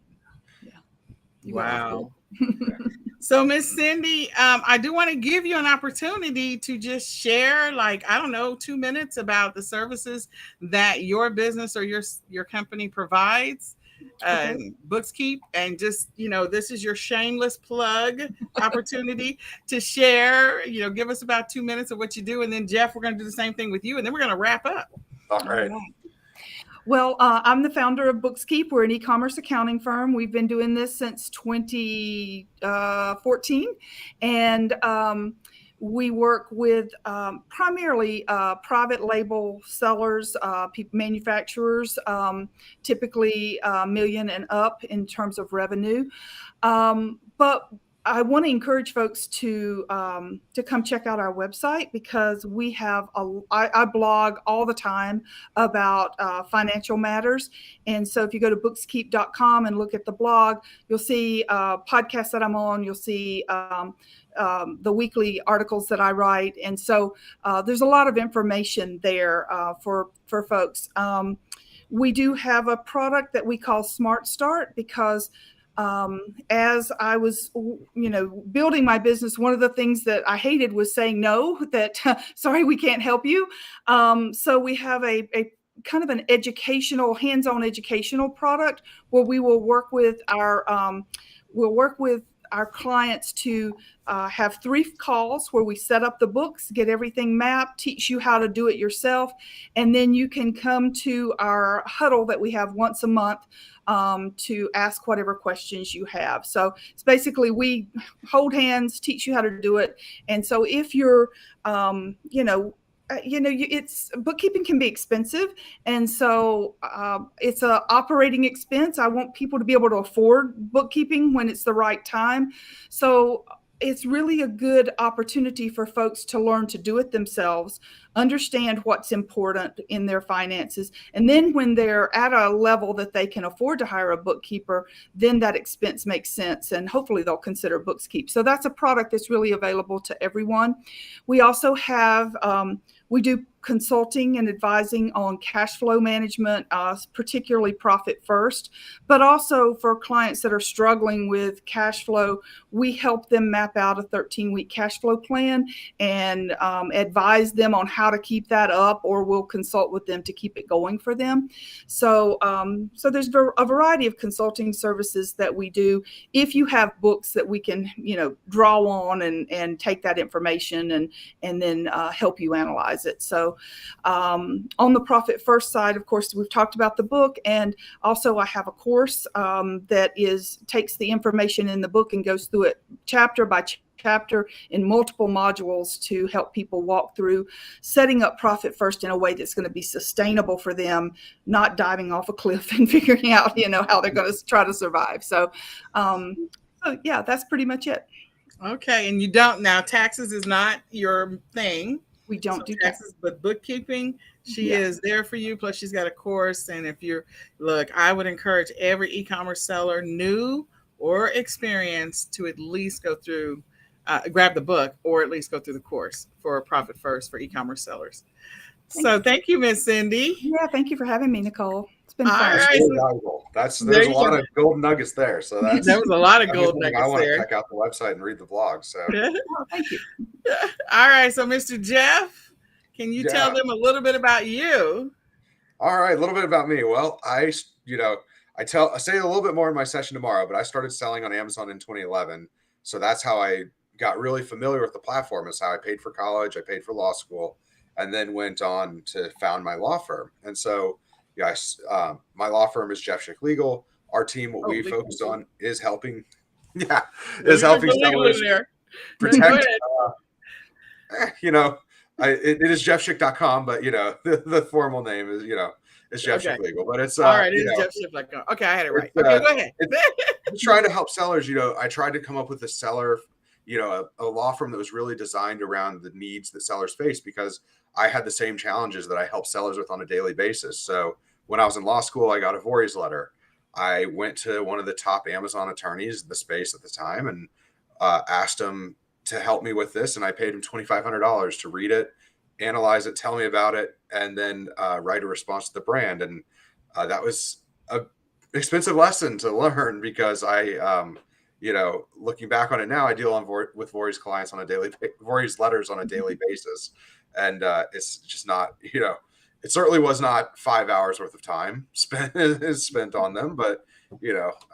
yeah. Wow. Yeah. So, Miss Cindy, I do want to give you an opportunity to just share, 2 minutes about the services that your business or your company provides. Bookskeep, and just, this is your shameless plug opportunity to share, give us about 2 minutes of what you do. And then Jeff, we're going to do the same thing with you, and then we're going to wrap up. All right. Well, I'm the founder of Bookskeep. We're an e-commerce accounting firm. We've been doing this since 2014. And we work with primarily private label sellers, manufacturers, typically $1 million and up in terms of revenue. But I want to encourage folks to come check out our website, because we have I blog all the time about financial matters. And so if you go to bookskeep.com and look at the blog, you'll see podcasts that I'm on. You'll see the weekly articles that I write. And so there's a lot of information there for folks. We do have a product that we call Smart Start, because as I was, building my business, one of the things that I hated was saying no, that, sorry, we can't help you. So we have a kind of an educational, hands-on educational product where we will work with our clients to have 3 calls where we set up the books, get everything mapped, teach you how to do it yourself. And then you can come to our huddle that we have once a month to ask whatever questions you have. So it's basically, we hold hands, teach you how to do it. And so if you're, it's bookkeeping can be expensive. And so it's an operating expense. I want people to be able to afford bookkeeping when it's the right time. So it's really a good opportunity for folks to learn to do it themselves, understand what's important in their finances. And then when they're at a level that they can afford to hire a bookkeeper, then that expense makes sense. And hopefully they'll consider Bookskeep. So that's a product that's really available to everyone. We also have, we do consulting and advising on cash flow management, particularly Profit First, but also for clients that are struggling with cash flow, we help them map out a 13-week cash flow plan and advise them on how to keep that up, or we'll consult with them to keep it going for them. So, so there's a variety of consulting services that we do. If you have books that we can, draw on and take that information and then help you analyze it. So on the Profit First side, of course, we've talked about the book, and also I have a course that takes the information in the book and goes through it chapter by chapter in multiple modules to help people walk through setting up Profit First in a way that's going to be sustainable for them, not diving off a cliff and figuring out, how they're going to try to survive. So, yeah, that's pretty much it. Okay. And you don't, now taxes is not your thing. We don't do taxes, but bookkeeping, she Yeah. is there for you. Plus, she's got a course. And if you're, look, I would encourage every e-commerce seller, new or experienced, to at least go through, grab the book, or at least go through the course for Profit First for e-commerce sellers. So thank you, Miss Cindy. Yeah, thank you for having me, Nicole. It's been All fun. It's right. really valuable. There's There a you lot go. of gold nuggets there. So There was a lot of gold everything I nuggets want to there. check out the website and read the blog. So Oh, thank you. All right. So, Mr. Jeff, can you tell yeah. them a little bit about you? All right, a little bit about me. Well, I say a little bit more in my session tomorrow, but I started selling on Amazon in 2011. So that's how I got really familiar with the platform. Is how I paid for college, I paid for law school, and then went on to found my law firm. And so, yes, my law firm is Jeff Schick Legal. Our team, what we focus on is helping, is helping sellers protect. It is jeffschick.com, but the formal name is it's Jeff Schick Legal, but it's all right. It is jeffschick.com. Okay, I had it right. Okay, go ahead. It's trying to help sellers. I tried to come up with a seller, a law firm that was really designed around the needs that sellers face, because I had the same challenges that I help sellers with on a daily basis. So when I was in law school, I got a Vorys letter. I went to one of the top Amazon attorneys in the space at the time and asked him to help me with this, and I paid him $2,500 to read it, analyze it, tell me about it, and then write a response to the brand. And that was a expensive lesson to learn, because I, looking back on it now, I deal with Vorys clients on a Vorys letters on a daily basis, and it's just not, it certainly was not 5 hours worth of time spent on them, but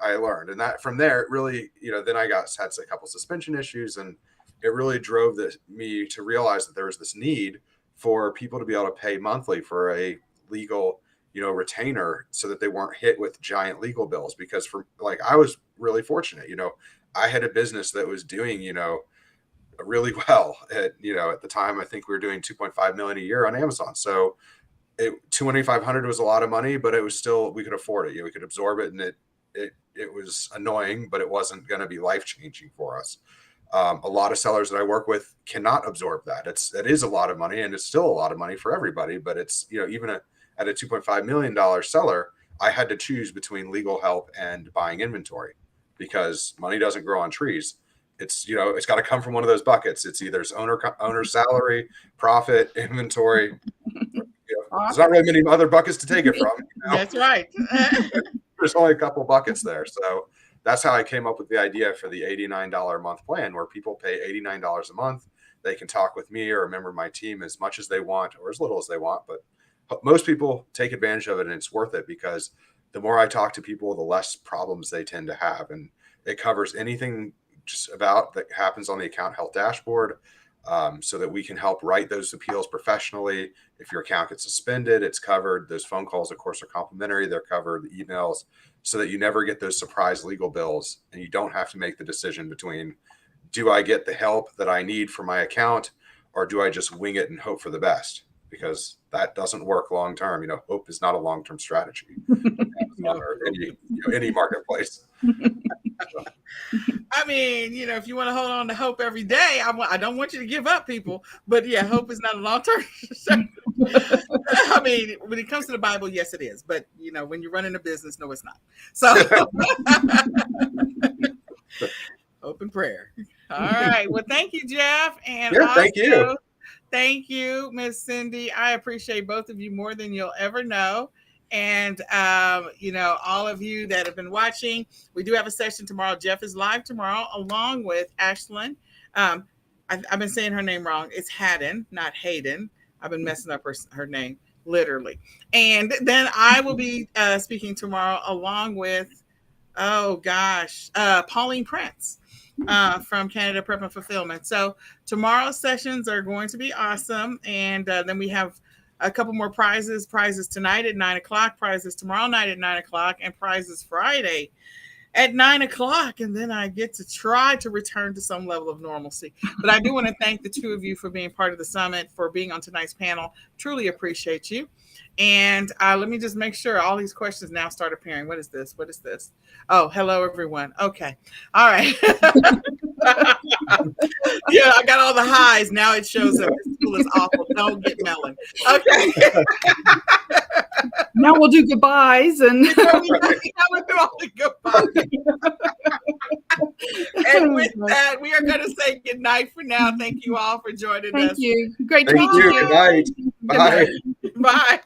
I learned, and that from there, it really, then I had a couple suspension issues, and it really drove me to realize that there was this need for people to be able to pay monthly for a legal, retainer, so that they weren't hit with giant legal bills. Because I was really fortunate, I had a business that was doing, really well at the time. I think we were doing 2.5 million a year on Amazon. So 2,500 was a lot of money, but it was still, we could afford it. We could absorb it, and it was annoying, but it wasn't going to be life-changing for us. A lot of sellers that I work with cannot absorb that. It is a lot of money, and it's still a lot of money for everybody. But it's, even at a $2.5 million seller, I had to choose between legal help and buying inventory, because money doesn't grow on trees. It's, it's got to come from one of those buckets. It's either owner salary, profit, inventory. There's not really many other buckets to take it from. That's right. There's only a couple buckets there. So that's how I came up with the idea for the $89 a month plan, where people pay $89 a month. They can talk with me or a member of my team as much as they want, or as little as they want. But most people take advantage of it, and it's worth it, because the more I talk to people, the less problems they tend to have. And it covers anything just about that happens on the account health dashboard, so that we can help write those appeals professionally. If your account gets suspended, it's covered. Those phone calls, of course, are complimentary. They're covered. The emails, so that you never get those surprise legal bills, and you don't have to make the decision between, do I get the help that I need for my account, or do I just wing it and hope for the best? Because that doesn't work long term. Hope is not a long term strategy. Or any marketplace. I mean, if you want to hold on to hope every day, I don't want you to give up, people. But yeah, hope is not a long term. I mean, when it comes to the Bible, yes, it is. But when you're running a business, no, it's not. So hope and prayer. All right. Well, thank you, Jeff, and thank you. Thank you, Miss Cindy. I appreciate both of you more than you'll ever know. And, all of you that have been watching, we do have a session tomorrow. Jeff is live tomorrow, along with Ashlyn. I've been saying her name wrong. It's Haddon, not Hayden. I've been messing up her name, literally. And then I will be speaking tomorrow, along with, Pauline Prince from Canada Prep and Fulfillment. So tomorrow's sessions are going to be awesome. And then we have a couple more prizes tonight at 9:00, prizes tomorrow night at 9:00, and prizes Friday at 9:00. And then I get to try to return to some level of normalcy. But I do want to thank the two of you for being part of the summit, for being on tonight's panel. Truly appreciate you. And let me just make sure all these questions now start appearing. What is this? What is this? Oh, hello, everyone. Okay. All right. Yeah, I got all the highs. Now it shows up. people is awful. Don't get melon. Okay. Now we'll do goodbyes and we do all the goodbyes. And with that, we are going to say good night for now. Thank you all for joining us. Thank you. Great to meet you. Good night. Bye. Bye.